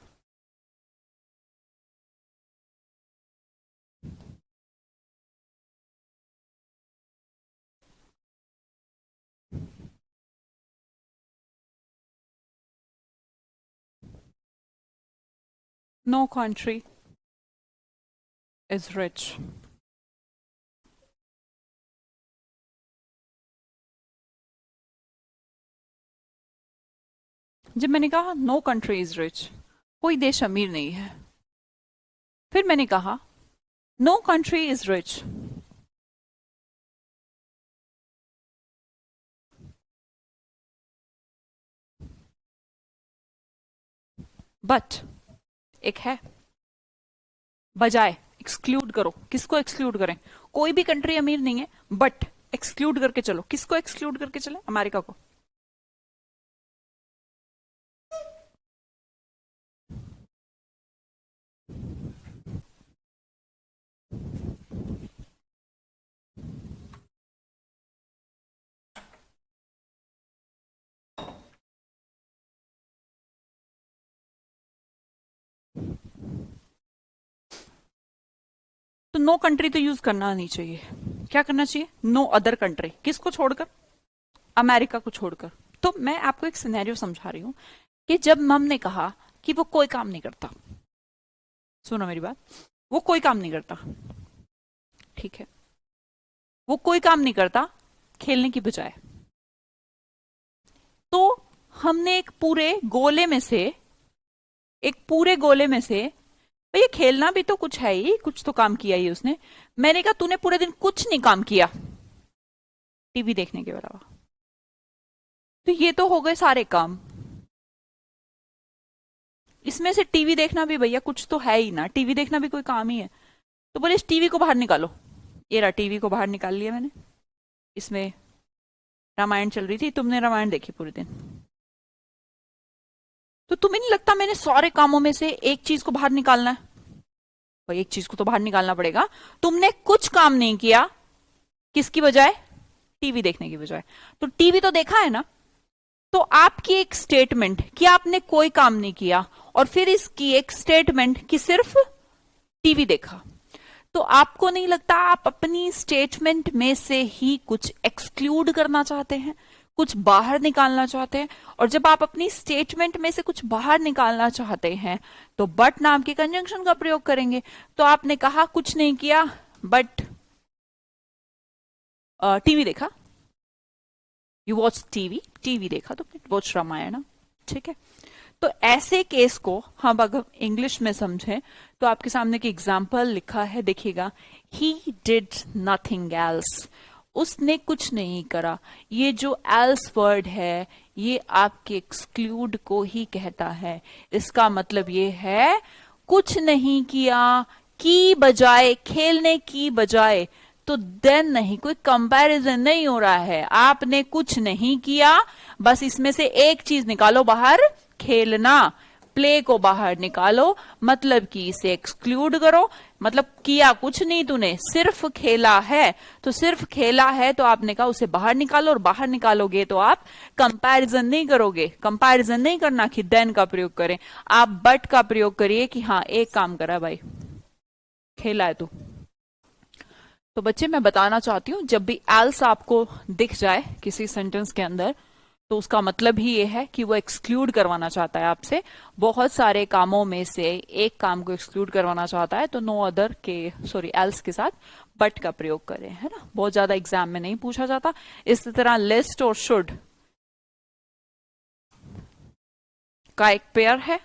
No country is rich. जब मैंने कहा नो कंट्री इज रिच, कोई देश अमीर नहीं है, फिर मैंने कहा no country is rich but, एक है बजाय, एक्सक्लूड करो, किसको एक्सक्लूड करें, कोई भी कंट्री अमीर नहीं है बट एक्सक्लूड करके चलो, किसको एक्सक्लूड करके चले, अमेरिका को। तो नो कंट्री तो यूज करना नहीं चाहिए, क्या करना चाहिए, नो अदर कंट्री, किसको छोड़कर, अमेरिका को छोड़कर। तो मैं आपको एक सिनेरियो समझा रही हूं कि जब हमने कहा कि वो कोई काम नहीं करता, सुनो मेरी बात, वो कोई काम नहीं करता, ठीक है, वो कोई काम नहीं करता खेलने की बजाय, तो हमने एक पूरे गोले में से, एक पूरे गोले में से, भैया खेलना भी तो कुछ है ही, कुछ तो काम किया ही उसने। मैंने कहा तूने पूरे दिन कुछ नहीं काम किया टीवी देखने के अलावा, तो ये तो हो गए सारे काम। इसमें से टीवी देखना भी भैया कुछ तो है ही ना, टीवी देखना भी कोई काम ही है। तो बोले इस टीवी को बाहर निकालो। ये रहा, टीवी को बाहर निकाल लिया मैंने। इसमें रामायण चल रही थी, तुमने रामायण देखी पूरे दिन। तो तुम्हें नहीं लगता मैंने सारे कामों में से एक चीज को बाहर निकालना है? भाई एक चीज को तो बाहर निकालना पड़ेगा। तुमने कुछ काम नहीं किया, किसकी बजाय? टीवी देखने की बजाय। तो टीवी तो देखा है ना। तो आपकी एक स्टेटमेंट कि आपने कोई काम नहीं किया, और फिर इसकी एक स्टेटमेंट कि सिर्फ टीवी देखा। तो आपको नहीं लगता आप अपनी स्टेटमेंट में से ही कुछ एक्सक्लूड करना चाहते हैं, कुछ बाहर निकालना चाहते हैं? और जब आप अपनी स्टेटमेंट में से कुछ बाहर निकालना चाहते हैं तो बट नाम के कंजंक्शन का प्रयोग करेंगे। तो आपने कहा कुछ नहीं किया, बट टीवी देखा। यू वॉच टीवी, टीवी देखा तुमने, वॉच रामायण। ठीक है। तो ऐसे केस को हम अगर इंग्लिश में समझें तो आपके सामने की एग्जाम्पल लिखा है, देखिएगा। ही डिड नथिंग एल्स, उसने कुछ नहीं करा। ये जो एल्स वर्ड है ये आपके एक्सक्लूड को ही कहता है। इसका मतलब ये है कुछ नहीं किया की बजाय, खेलने की बजाय। तो देन नहीं, कोई कंपैरिजन नहीं हो रहा है। आपने कुछ नहीं किया, बस इसमें से एक चीज निकालो बाहर, खेलना। प्ले को बाहर निकालो, मतलब कि इसे एक्सक्लूड करो। मतलब किया कुछ नहीं तूने, सिर्फ खेला है। तो सिर्फ खेला है तो आपने कहा उसे बाहर निकालो, और बाहर निकालोगे तो आप कंपैरिजन नहीं करोगे। कंपैरिजन नहीं करना कि देन का प्रयोग करें, आप बट का प्रयोग करिए कि हाँ एक काम करा भाई, खेला है तू। तो बच्चे मैं बताना चाहती हूं, जब भी एल्स आपको दिख जाए किसी सेंटेंस के अंदर तो उसका मतलब ही ये है कि वो एक्सक्लूड करवाना चाहता है आपसे। बहुत सारे कामों में से एक काम को एक्सक्लूड करवाना चाहता है, तो नो अदर के सॉरी एल्स के साथ बट का प्रयोग करें, है ना। बहुत ज्यादा एग्जाम में नहीं पूछा जाता। इसी तरह लिस्ट और शुड का एक पेयर है,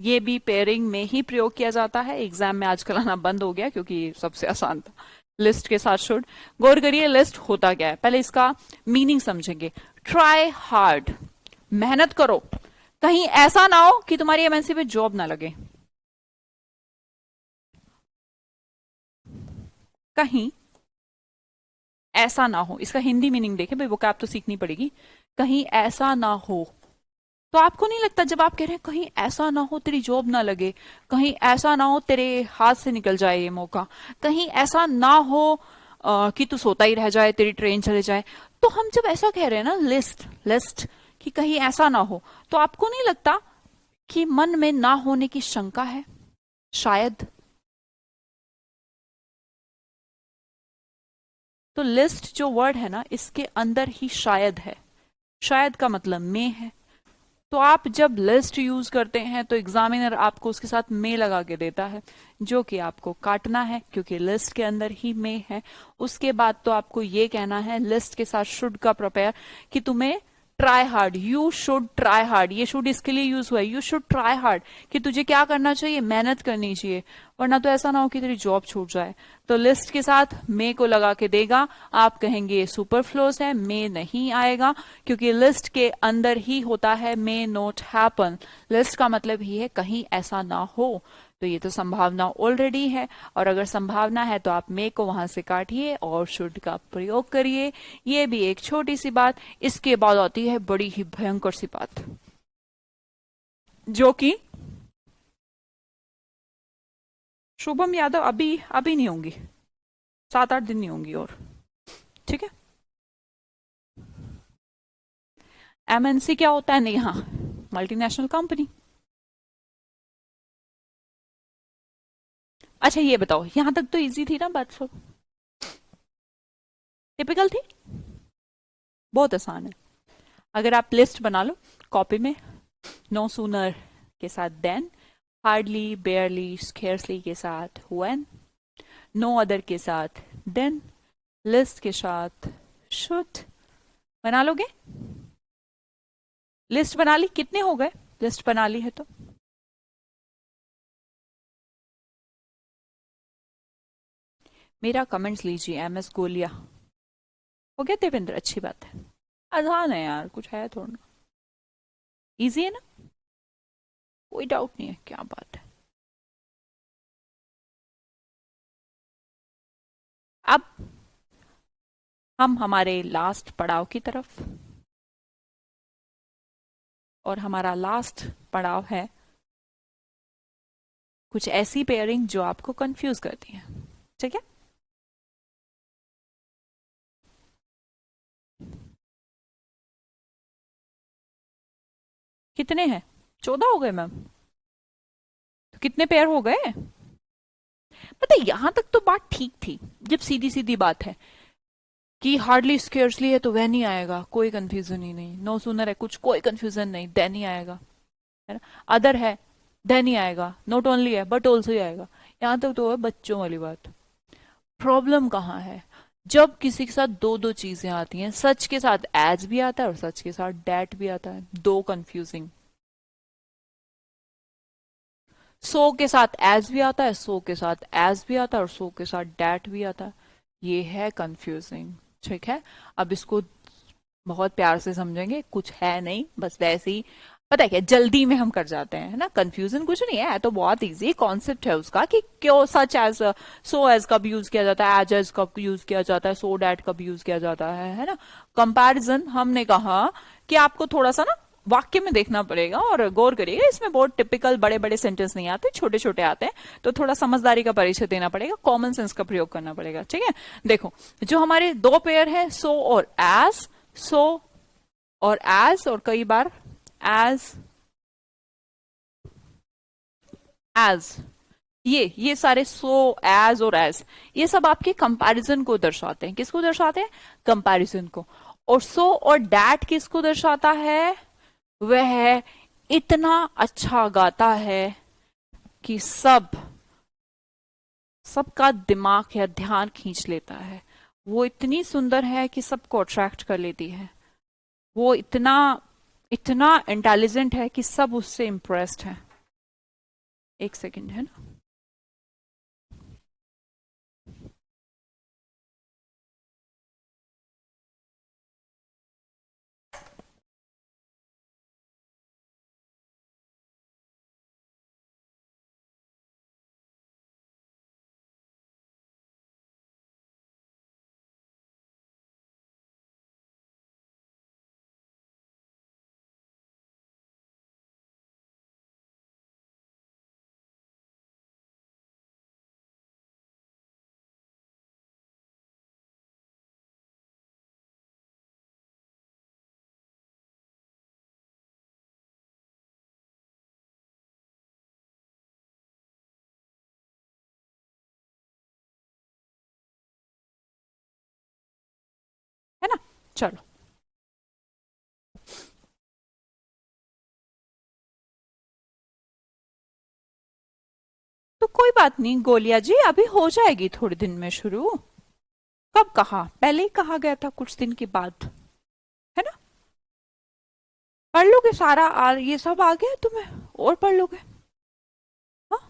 ये भी पेयरिंग में ही प्रयोग किया जाता है। एग्जाम में आजकल आना बंद हो गया क्योंकि सबसे आसान था। लिस्ट के साथ शुड। गौर करिए लिस्ट होता क्या है, पहले इसका मीनिंग समझेंगे। ट्राई हार्ड, मेहनत करो, कहीं ऐसा ना हो कि तुम्हारी एमएनसी पे जॉब ना लगे। कहीं ऐसा ना हो, इसका हिंदी मीनिंग देखें भाई, वो कैप तो सीखनी पड़ेगी। कहीं ऐसा ना हो। तो आपको नहीं लगता जब आप कह रहे हैं कहीं ऐसा ना हो तेरी जॉब ना लगे, कहीं ऐसा ना हो तेरे हाथ से निकल जाए ये मौका, कहीं ऐसा ना हो कि तू सोता ही रह जाए, तेरी ट्रेन चले जाए। तो हम जब ऐसा कह रहे हैं ना, लिस्ट लिस्ट, कि कहीं ऐसा ना हो, तो आपको नहीं लगता कि मन में ना होने की शंका है शायद? तो लिस्ट जो वर्ड है ना, इसके अंदर ही शायद है। शायद का मतलब में है। तो आप जब लिस्ट यूज करते हैं तो एग्जामिनर आपको उसके साथ में लगा के देता है, जो कि आपको काटना है क्योंकि लिस्ट के अंदर ही में है। उसके बाद तो आपको ये कहना है लिस्ट के साथ शुड का प्रिपेयर, कि तुम्हें try hard, you should try hard. ये शुड इसके लिए यूज हुआ है, यू शुड ट्राई हार्ड, कि तुझे क्या करना चाहिए, मेहनत करनी चाहिए, वरना तो ऐसा ना हो कि तेरी जॉब छूट जाए। तो लिस्ट के साथ मे को लगा के देगा, आप कहेंगे सुपरफ्लोस है, मे नहीं आएगा क्योंकि लिस्ट के अंदर ही होता है मे नॉट हैपन। लिस्ट का मतलब ही है कहीं ऐसा ना हो। तो ये तो संभावना ऑलरेडी है, और अगर संभावना है तो आप मे को वहां से काटिए और शुड का प्रयोग करिए। ये भी एक छोटी सी बात। इसके बाद आती है बड़ी ही भयंकर सी बात, जो कि शुभम यादव अभी अभी नहीं होंगी, 7-8 दिन नहीं होंगी और। ठीक है। एमएनसी क्या होता है? नहीं, हाँ, मल्टीनेशनल कंपनी। अच्छा ये बताओ, यहां तक तो इजी थी ना बात, सब टिपिकल थी, बहुत आसान है। अगर आप लिस्ट बना लो कॉपी में, नो सूनर के साथ देन, हार्डली, बेयरली, स्केर्सली के साथ व्हेन, नो अदर के साथ देन, लिस्ट के साथ शुड, बना लोगे? लिस्ट बना ली? कितने हो गए लिस्ट बना ली है तो? मेरा कमेंट्स लीजिए, एमएस गोलिया। हो गया देवेंद्र? अच्छी बात है। आसान है यार, कुछ है थोड़ा, इजी है ना। कोई डाउट नहीं है, क्या बात है। अब हम हमारे लास्ट पड़ाव की तरफ, और हमारा लास्ट पड़ाव है कुछ ऐसी पेयरिंग जो आपको कंफ्यूज करती है। ठीक है, कितने हैं? 14 हो गए मैम। तो कितने पेयर हो गए? पता है, यहां तक तो बात ठीक थी, जब सीधी सीधी बात है कि हार्डली स्केर्सली है तो वह नहीं आएगा, कोई कंफ्यूजन ही नहीं। नो सुनर है कुछ, कोई कंफ्यूजन नहीं, देन ही आएगा, है ना। अदर है, देन ही आएगा। नॉट ओनली है बट ऑल्सो ही आएगा। यहां तक तो है बच्चों वाली बात। प्रॉब्लम कहाँ है? जब किसी के साथ दो दो चीजें आती हैं, सच के साथ एज भी आता है और सच के साथ डैट भी आता है, दो कंफ्यूजिंग। सो के साथ एज भी आता है, सो के साथ एज भी आता है और सो के साथ डैट भी आता है, ये है कंफ्यूजिंग। ठीक है, अब इसको बहुत प्यार से समझेंगे, कुछ है नहीं, बस वैसे ही। पता है क्या, जल्दी में हम कर जाते हैं, है ना। कंफ्यूजन कुछ नहीं है तो बहुत इजी कॉन्सेप्ट है उसका कि क्यों सच एज, सो एज कब यूज किया जाता है, एज कब यूज किया जाता है, सो डैट कब यूज किया जाता है ना। कंपैरिजन हमने कहा कि आपको थोड़ा सा ना वाक्य में देखना पड़ेगा और गौर करिएगा, इसमें बहुत टिपिकल बड़े बड़े सेंटेंस नहीं आते, छोटे छोटे आते हैं, तो थोड़ा समझदारी का परिचय देना पड़ेगा, कॉमन सेंस का प्रयोग करना पड़ेगा। ठीक है, देखो जो हमारे दो पेयर है, सो और एज, सो और एज, और कई बार एज एज, ये सारे सो, एज और एज, ये सब आपके कंपैरिजन को दर्शाते हैं। किसको दर्शाते हैं? कंपैरिजन को। और सो और डैट किसको दर्शाता है? वह इतना अच्छा गाता है कि सबका दिमाग या ध्यान खींच लेता है। वो इतनी सुंदर है कि सबको अट्रैक्ट कर लेती है। वो इतना इतना इंटेलिजेंट है कि सब उससे इम्प्रेस्ड है। एक सेकंड, है ना। है ना, चलो। तो कोई बात नहीं गोलिया जी, अभी हो जाएगी थोड़े दिन में शुरू। कब कहा? पहले ही कहा गया था कुछ दिन के बाद, है ना। पढ़ लोगे सारा, ये सब आ गया तुम्हें, और पढ़ लोगे। हाँ,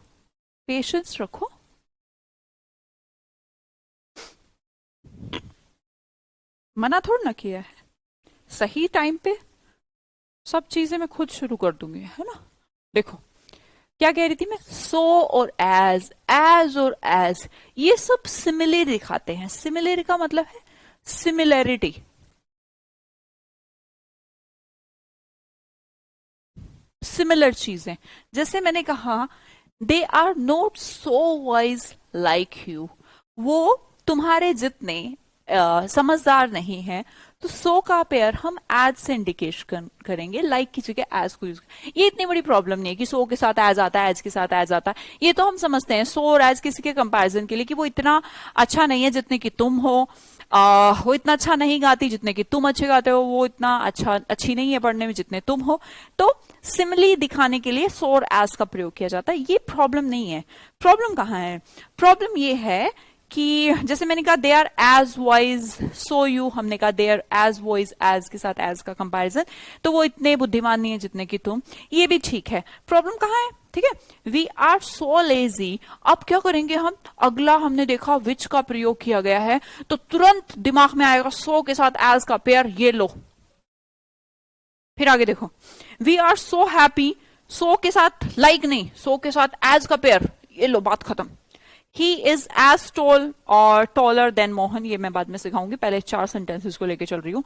पेशेंस रखो। मना थोड़ा ना किया है, सही टाइम पे सब चीजें मैं खुद शुरू कर दूंगी, है ना। देखो क्या कह रही थी मैं, सो और एज, एज और एज, ये सब सिमिलर दिखाते हैं। सिमिलर का मतलब है सिमिलैरिटी, सिमिलर चीजें। जैसे मैंने कहा, they are not so wise like you, वो तुम्हारे जितने समझदार नहीं है। तो सो का पेयर हम एज से इंडिकेट करेंगे, लाइक की जगह एज को यूज। ये इतनी बड़ी प्रॉब्लम नहीं है कि सो के साथ एज आता है, एज के साथ एज आता है। ये तो हम समझते हैं सो और एज किसी के कंपैरिजन के लिए कि वो इतना अच्छा नहीं है जितने कि तुम हो, वो इतना अच्छा नहीं गाती जितने कि तुम अच्छे गाते हो, वो इतना अच्छी नहीं है पढ़ने में जितने तुम हो। तो सिमिली दिखाने के लिए सो और एज का प्रयोग किया जाता है। ये प्रॉब्लम नहीं है। प्रॉब्लम कहाँ है? प्रॉब्लम ये है कि जैसे मैंने कहा they are as wise so you, हमने कहा they are as wise, as के साथ एज का कंपैरिजन, तो वो इतने बुद्धिमान नहीं है जितने कि तुम। ये भी ठीक है। प्रॉब्लम कहाँ है? ठीक है, वी आर सो लेजी। अब क्या करेंगे हम? अगला हमने देखा विच का प्रयोग किया गया है, तो तुरंत दिमाग में आएगा सो के साथ एज का पेयर, ये लो। फिर आगे देखो, we are so happy so के साथ लाइक नहीं, सो के साथ एज का पेयर, ये लो बात खत्म। ही इज एज टॉल और टॉलर देन मोहन, ये मैं बाद में सिखाऊंगी, पहले 4 सेंटेंसेस को लेके चल रही हूं।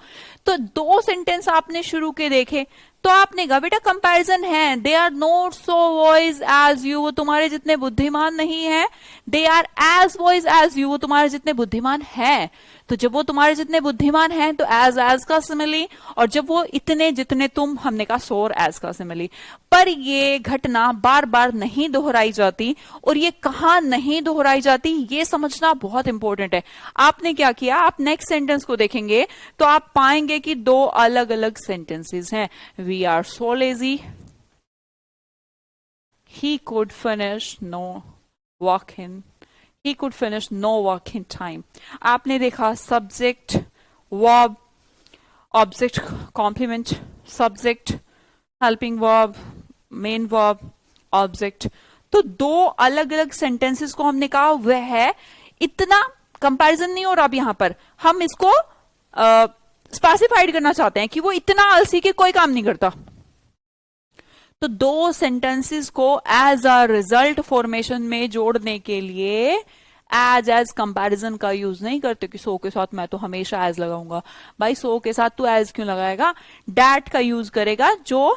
तो 2 सेंटेंस आपने शुरू के देखे तो आपने कहा बेटा कंपैरिजन है, they are not so wise as you, वो तुम्हारे जितने बुद्धिमान नहीं है, they are as wise as you, वो तुम्हारे जितने बुद्धिमान है। तो जब वो तुम्हारे जितने बुद्धिमान हैं तो एज का सिमिली, और जब वो इतने जितने तुम, हमने कहा सोर एज का सिमिली। पर ये घटना बार बार नहीं दोहराई जाती, और ये कहां नहीं दोहराई जाती ये समझना बहुत इंपॉर्टेंट है। आपने क्या किया, आप नेक्स्ट सेंटेंस को देखेंगे तो आप पाएंगे कि 2 अलग अलग सेंटेंसेस हैं। We are so lazy, he could finish no work in, he could finish no work in time। आपने देखा subject, verb, object complement, subject, helping verb, main verb, object. तो 2 अलग अलग सेंटेंसेस को हमने कहा वह है, इतना कंपैरिजन नहीं हो रहा अब यहां पर, हम इसको स्पेसिफाइड करना चाहते हैं कि वो इतना आलसी के कोई काम नहीं करता। तो 2 सेंटेंसेस को एज अ रिजल्ट फॉर्मेशन में जोड़ने के लिए एज कंपैरिजन का यूज नहीं करते कि सो के साथ मैं तो हमेशा एज लगाऊंगा। भाई सो के साथ तू एज क्यों लगाएगा, डैट का यूज करेगा जो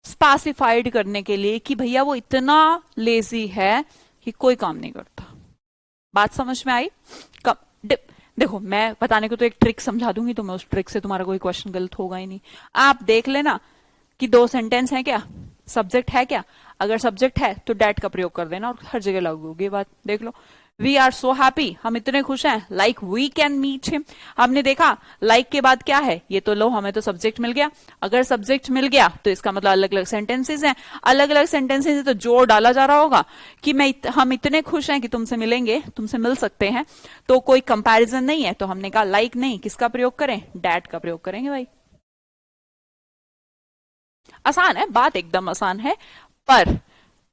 स्पेसिफाइड करने के लिए कि भैया वो इतना लेजी है कि कोई काम नहीं करता। बात समझ में आई? देखो मैं बताने को तो एक ट्रिक समझा दूंगी, तो मैं उस ट्रिक से तुम्हारा कोई क्वेश्चन गलत होगा ही नहीं। आप देख लेना कि 2 सेंटेंस हैं क्या, सब्जेक्ट है क्या, अगर सब्जेक्ट है तो डैट का प्रयोग कर देना और हर जगह लागू होगी बात। देख लो, वी आर सो हैप्पी, हम इतने खुश हैं, like we can meet him. हमने देखा लाइक के बाद क्या है, ये तो लो हमें तो सब्जेक्ट मिल गया। अगर सब्जेक्ट मिल गया तो इसका मतलब अलग अलग सेंटेंसेस हैं, अलग अलग सेंटेंसेस हैं तो जोड़ डाला जा रहा होगा कि हम इतने खुश हैं कि तुमसे मिलेंगे, तुमसे मिल सकते हैं। तो कोई कंपैरिजन नहीं है, तो हमने कहा लाइक नहीं, किसका प्रयोग करें, डैट का प्रयोग करेंगे भाई। आसान है, बात एकदम आसान है, पर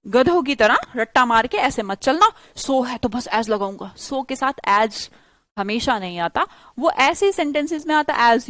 गधों की तरह रट्टा मार के ऐसे मत चलना। सो है तो बस एज लगाऊंगा, सो के साथ एज हमेशा नहीं आता, वो ऐसे सेंटेंसेस में आता एज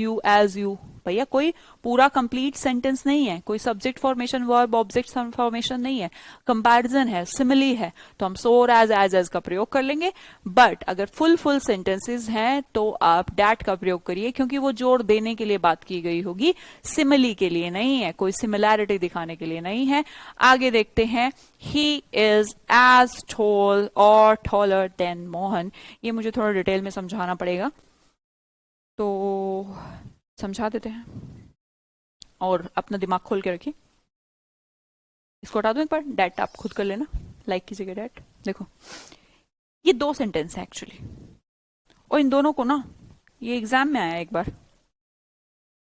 यू। भैया कोई पूरा कंप्लीट सेंटेंस नहीं है, कोई subject formation, verb, object formation नहीं है, कंपैरिजन है, सिमिली है, तो हम सोर एज का प्रयोग कर लेंगे। बट अगर फुल सेंटेंसेस हैं तो आप डैट का प्रयोग करिए, क्योंकि वो जोड़ देने के लिए बात की गई होगी, सिमिली के लिए नहीं है, कोई सिमिलैरिटी दिखाने के लिए नहीं है। आगे देखते हैं, ही इज एज टॉल और टॉलर देन मोहन। ये मुझे थोड़ा डिटेल में समझाना पड़ेगा, तो समझा देते हैं और अपना दिमाग खोल के रखिए। इसको हटा दो एक बार, डैट आप खुद कर लेना, लाइक की जगह डैट। देखो ये 2 सेंटेंस है एक्चुअली, और इन दोनों को ना, ये एग्जाम में आया एक बार,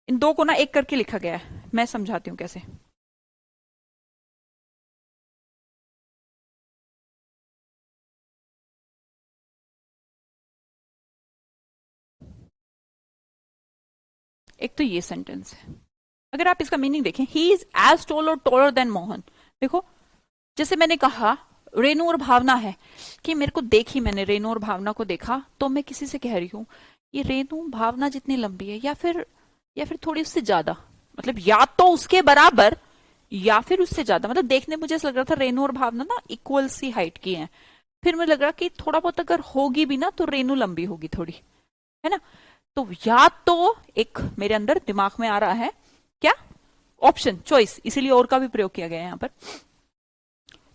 इन 2 को ना एक करके लिखा गया है। मैं समझाती हूं कैसे। एक तो ये सेंटेंस है, अगर आप इसका मीनिंग देखें, ही इज एज टॉल और टॉलर देन मोहन। देखो जैसे मैंने कहा रेनू और भावना है, कि मेरे को देखी, मैंने रेनू और भावना को देखा, तो मैं किसी से कह रही हूं ये रेनू भावना जितनी लंबी है, या फिर थोड़ी उससे ज्यादा, मतलब या तो उसके बराबर या फिर उससे ज्यादा। मतलब देखने मुझे ऐसा लग रहा था रेनू और भावना ना इक्वल सी हाइट की हैं, फिर मुझे लग रहा कि थोड़ा बहुत अगर होगी भी ना तो रेनू लंबी होगी थोड़ी, है ना। तो या तो एक मेरे अंदर दिमाग में आ रहा है क्या, ऑप्शन चॉइस, इसीलिए और का भी प्रयोग किया गया है यहां पर।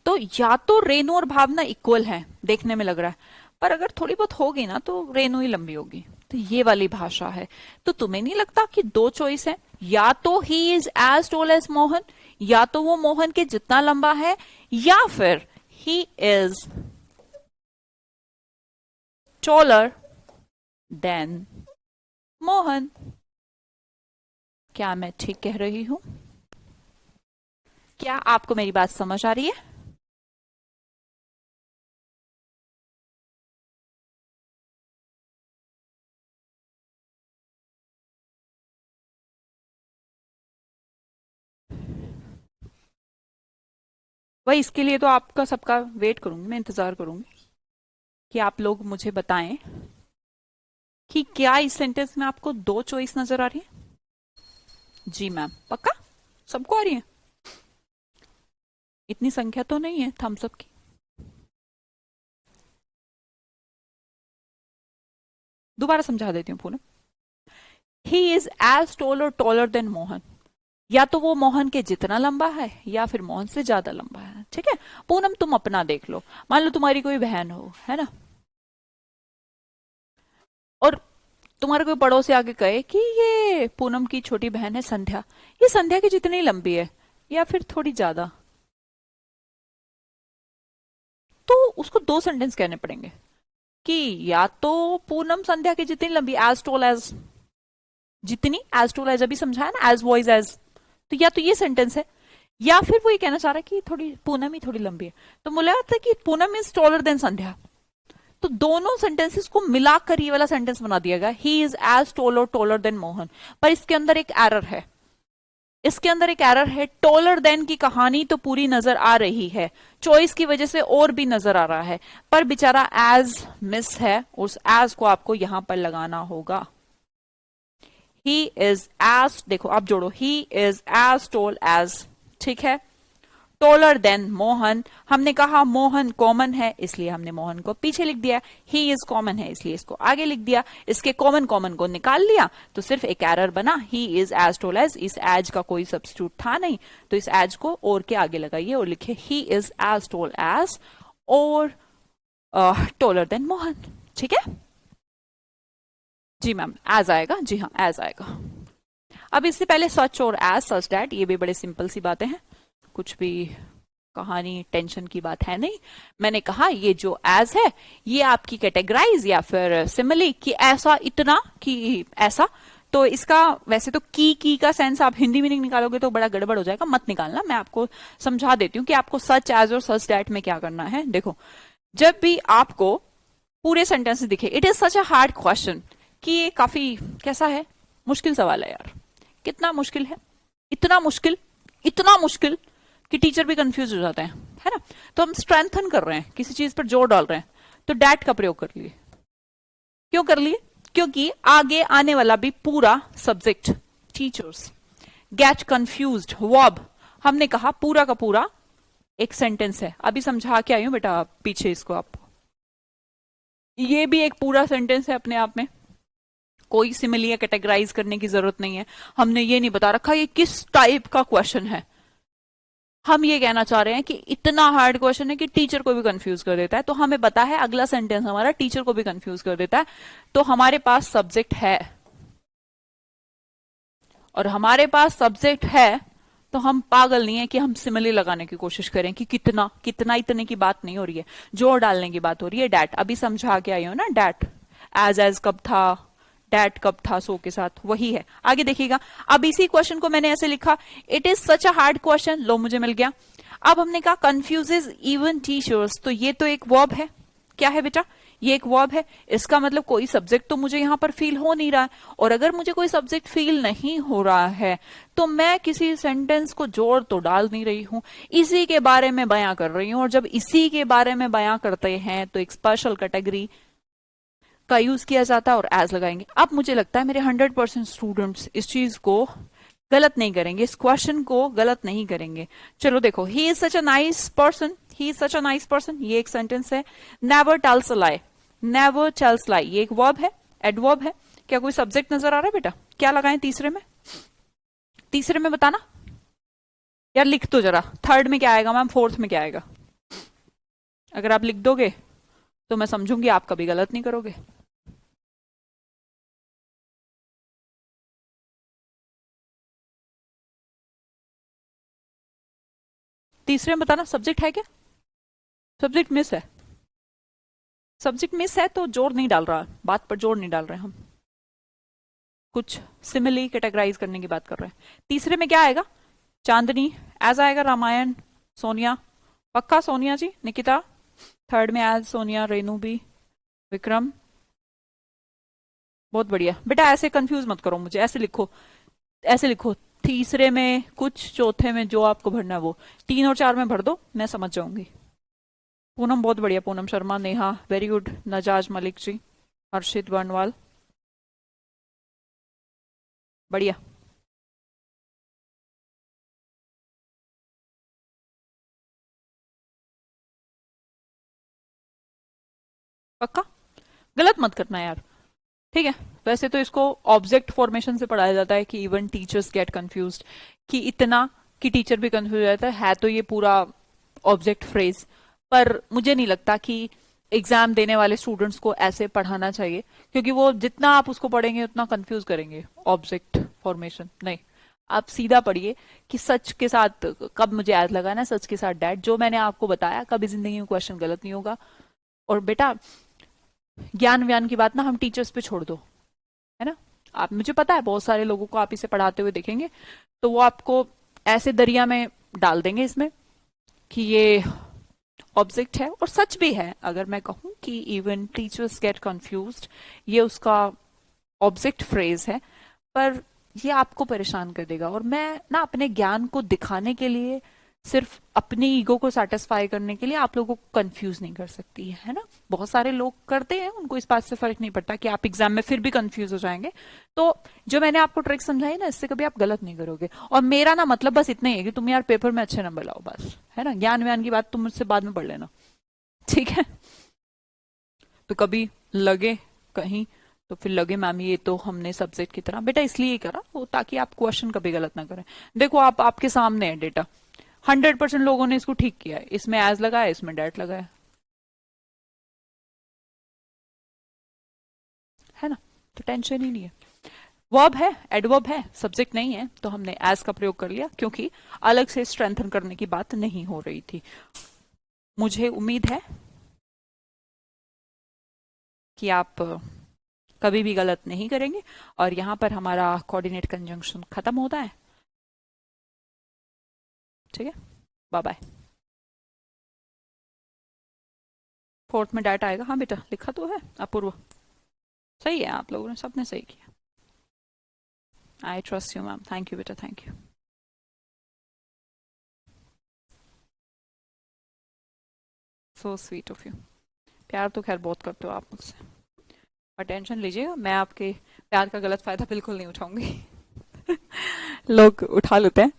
तो या तो रेनू और भावना इक्वल है, देखने में लग रहा है, पर अगर थोड़ी बहुत होगी ना तो रेनू ही लंबी होगी। तो ये वाली भाषा है। तो तुम्हें नहीं लगता कि 2 चॉइस है, या तो he is as tall as Mohan, या तो वो मोहन के जितना लंबा है, या फिर he is taller than Mohan. क्या मैं ठीक कह रही हूं? क्या आपको मेरी बात समझ आ रही है? वही, इसके लिए तो आपका सबका वेट करूंगी, मैं इंतजार करूंगी कि आप लोग मुझे बताएं कि क्या इस सेंटेंस में आपको 2 चॉइस नजर आ रही है। जी मैम, पक्का सबको आ रही है? इतनी संख्या तो नहीं है थम्स अप की। दोबारा समझा देती हूँ Poonam. He is as tall और टॉलर देन मोहन। या तो वो मोहन के जितना लंबा है या फिर मोहन से ज्यादा लंबा है, ठीक है। पूनम तुम अपना देख लो, मान लो तुम्हारी कोई बहन हो, है ना, और तुम्हारे कोई पड़ोसी आके कहे कि ये पूनम की छोटी बहन है संध्या, ये संध्या की जितनी लंबी है या फिर थोड़ी ज्यादा, तो उसको दो सेंटेंस कहने पड़ेंगे कि या तो पूनम संध्या की जितनी लंबी, एज टॉल एज, जितनी एज टॉल एज, अभी समझाया ना, एज वॉइस एज, तो या तो ये सेंटेंस है, या फिर वो ये कहना चाह रहा है कि थोड़ी पूनम ही थोड़ी लंबी है, तो मुझे लगता है कि पूनम इज टॉलर देन संध्या। तो दोनों सेंटेंसेस को मिलाकर ये वाला सेंटेंस बना दिया गया, ही इज एज टॉल और टॉलर देन मोहन। पर इसके अंदर एक एरर है, इसके अंदर एक एरर है। टॉलर देन की कहानी तो पूरी नजर आ रही है, चॉइस की वजह से और भी नजर आ रहा है, पर बेचारा एज मिस है, उस एज को आपको यहां पर लगाना होगा। ही इज एज, देखो आप जोड़ो, he is as tall as, ठीक है, टोलर देन मोहन। हमने कहा मोहन कॉमन है इसलिए हमने मोहन को पीछे लिख दिया, ही इज कॉमन है इसलिए इसको आगे लिख दिया, इसके कॉमन कॉमन को निकाल लिया तो सिर्फ एक एरर बना, he is as tall as, इस एज का कोई सब्स्टिट्यूट था नहीं, तो इस एज को और के आगे लगाइए और लिखे he is as tall as और टोलर देन मोहन, ठीक है। जी मैम एज आएगा, जी हाँ एज आएगा। अब इससे पहले सच और एज, सच दैट, ये भी बड़े सिंपल सी बातें हैं, कुछ भी कहानी टेंशन की बात है नहीं। मैंने कहा ये जो एज है ये आपकी कैटेगराइज या फिर सिमिली कि ऐसा इतना कि ऐसा, तो इसका वैसे तो की का सेंस आप हिंदी में नहीं निकालोगे तो बड़ा गड़बड़ हो जाएगा, मत निकालना, मैं आपको समझा देती हूँ कि आपको सच एज और सच दैट में क्या करना है। देखो जब भी आपको पूरे सेंटेंस दिखे, it is such a hard question, कि ये काफी कैसा है, मुश्किल सवाल है यार, कितना मुश्किल है, इतना मुश्किल, इतना मुश्किल कि टीचर भी कंफ्यूज हो जाते हैं, है ना। तो हम स्ट्रेंथन कर रहे हैं, किसी चीज पर जोर डाल रहे हैं, तो डैट का प्रयोग कर लिए। क्यों कर लिए? क्योंकि आगे आने वाला भी पूरा subject teachers gate confused verb, हमने कहा पूरा का पूरा एक सेंटेंस है, अभी समझा के आई हूं बेटा पीछे इसको आपको, ये भी एक पूरा सेंटेंस है अपने आप में, कोई सिमिली कैटेगराइज करने की जरूरत नहीं है। हमने ये नहीं बता रखा ये किस टाइप का क्वेश्चन है, हम ये कहना चाह रहे हैं कि इतना हार्ड क्वेश्चन है कि टीचर को भी कंफ्यूज कर देता है, तो हमें पता है अगला सेंटेंस हमारा टीचर को भी कंफ्यूज कर देता है, तो हमारे पास सब्जेक्ट है, और हमारे पास सब्जेक्ट है तो हम पागल नहीं है कि हम सिमिली लगाने की कोशिश करें कि कितना कितना, इतने की बात नहीं हो रही है, जोर डालने की बात हो रही है। डैट अभी समझा के आई हो ना, डैट एज कब था, डैट कब था सो के साथ, वही है। आगे देखिएगा, अब इसी क्वेश्चन को मैंने ऐसे लिखा, it is such a hard question, लो मुझे मिल गया। अब हमने कहा कंफ्यूजेज इवन टीचर्स, तो ये तो एक वर्ब है, क्या है बेटा, ये एक वर्ब है, इसका मतलब कोई सब्जेक्ट तो मुझे यहां पर फील हो नहीं रहा है, और अगर मुझे कोई सब्जेक्ट फील नहीं हो रहा है तो मैं किसी सेंटेंस को जोड़ तो डाल नहीं रही हूं, इसी के बारे में बयां कर रही हूं, और जब इसी के बारे में बयां करते हैं तो एक स्पेशल कैटेगरी का यूज किया जाता है और एज लगाएंगे। अब मुझे लगता है मेरे 100% स्टूडेंट्स इस चीज को गलत नहीं करेंगे, इस क्वेश्चन को गलत नहीं करेंगे। चलो देखो, he is such a nice person, he is such a nice person, ये एक सेंटेंस है। Never tells a lie, never tells lie, ये एक वर्ब है, एडवर्ब है। क्या कोई सब्जेक्ट नजर आ रहा है बेटा? क्या लगाएं तीसरे में, तीसरे में बताना यार, लिख तो जरा, थर्ड में क्या आएगा मैम, फोर्थ में क्या आएगा? अगर आप लिख दोगे तो मैं समझूंगी आप कभी गलत नहीं करोगे। तीसरे में बताना, सब्जेक्ट है क्या? सब्जेक्ट मिस है, सब्जेक्ट मिस है तो जोर नहीं डाल रहा, बात पर जोर नहीं डाल रहे हम, कुछ सिमिली कैटेगराइज करने की बात कर रहे हैं। तीसरे में क्या आएगा? चांदनी, एज आएगा रामायण, सोनिया, पक्का सोनिया जी, निकिता, थर्ड में एज सोनिया, रेनू भी, विक्रम, बहुत बढ़िया बेटा, ऐसे कंफ्यूज मत करो मुझे, ऐसे लिखो, ऐसे लिखो, तीसरे में कुछ, चौथे में जो आपको भरना है वो, 3 और 4 में भर दो, मैं समझ जाऊंगी। पूनम बहुत बढ़िया, पूनम शर्मा, नेहा वेरी गुड, नजाज मलिक जी, हर्षित बर्नवाल, बढ़िया। पक्का? गलत मत करना यार, ठीक है? वैसे तो इसको ऑब्जेक्ट फॉर्मेशन से पढ़ाया जाता है कि इवन टीचर्स गेट कंफ्यूज्ड, कि इतना कि टीचर भी कंफ्यूज हो जाता है तो ये पूरा ऑब्जेक्ट फ्रेज। पर मुझे नहीं लगता कि एग्जाम देने वाले स्टूडेंट्स को ऐसे पढ़ाना चाहिए, क्योंकि वो जितना आप उसको पढ़ेंगे उतना कंफ्यूज करेंगे ऑब्जेक्ट फॉर्मेशन। नहीं, आप सीधा पढ़िए कि सच के साथ कब मुझे याद लगाना है, सच के साथ डैट, जो मैंने आपको बताया कभी जिंदगी में क्वेश्चन गलत नहीं होगा। और बेटा ज्ञान व्यान की बात ना हम टीचर्स पे छोड़ दो, है ना? आप, मुझे पता है बहुत सारे लोगों को आप इसे पढ़ाते हुए देखेंगे तो वो आपको ऐसे दरिया में डाल देंगे इसमें कि ये ऑब्जेक्ट है, और सच भी है। अगर मैं कहूं कि इवन टीचर्स गेट कंफ्यूज्ड, ये उसका ऑब्जेक्ट फ्रेज है, पर ये आपको परेशान कर देगा। और मैं ना अपने ज्ञान को दिखाने के लिए, सिर्फ अपनी ईगो को सेटिस्फाई करने के लिए आप लोगों को कंफ्यूज नहीं कर सकती है ना? बहुत सारे लोग करते हैं, उनको इस बात से फर्क नहीं पड़ता कि आप एग्जाम में फिर भी कंफ्यूज हो जाएंगे। तो जो मैंने आपको ट्रिक समझाई ना, इससे कभी आप गलत नहीं करोगे। और मेरा ना मतलब बस इतना ही है कि तुम यार पेपर में अच्छे नंबर लाओ, बस, है ना? ज्ञान व्यान की बात तुम मुझसे बाद में पढ़ लेना, ठीक है? तो कभी लगे कहीं, तो फिर लगे मैम ये तो हमने सब्जेक्ट की तरह, बेटा इसलिए ही करा वो ताकि आप क्वेश्चन कभी गलत ना करें। देखो आप, आपके सामने है डेटा, 100% लोगों ने इसको ठीक किया है, इसमें एज लगाया, इसमें डैट लगाया, है ना? तो टेंशन ही नहीं है। वर्ब है, एडवर्ब है, सब्जेक्ट नहीं है, तो हमने एज का प्रयोग कर लिया, क्योंकि अलग से स्ट्रेंथन करने की बात नहीं हो रही थी। मुझे उम्मीद है कि आप कभी भी गलत नहीं करेंगे। और यहां पर हमारा कोऑर्डिनेट कंजंक्शन खत्म होता है, ठीक है? Bye bye. फोर्थ में डाटा आएगा, हाँ बेटा लिखा तो है अपूर्व, सही है, आप लोगों ने सबने सही किया। I trust you ma'am, thank you बेटा, thank you. So sweet of you. प्यार तो खैर बहुत करते हो आप मुझसे, और टेंशन लीजिएगा, मैं आपके प्यार का गलत फायदा बिल्कुल नहीं उठाऊंगी। लोग उठा लेते हैं,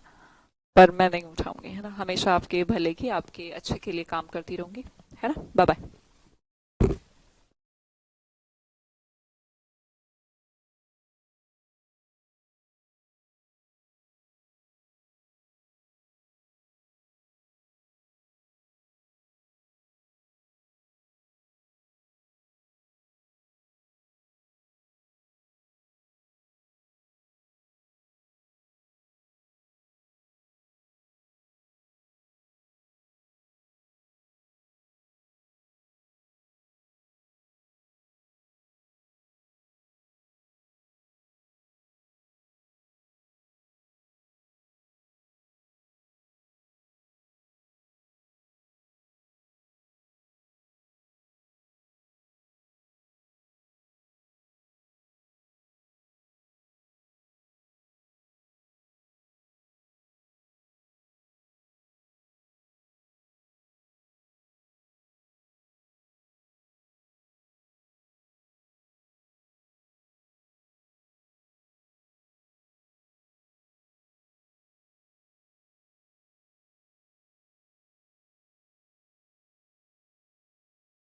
पर मैं नहीं उठाऊंगी, है ना? हमेशा आपके भले की, आपके अच्छे के लिए काम करती रहूंगी, है ना? Bye bye.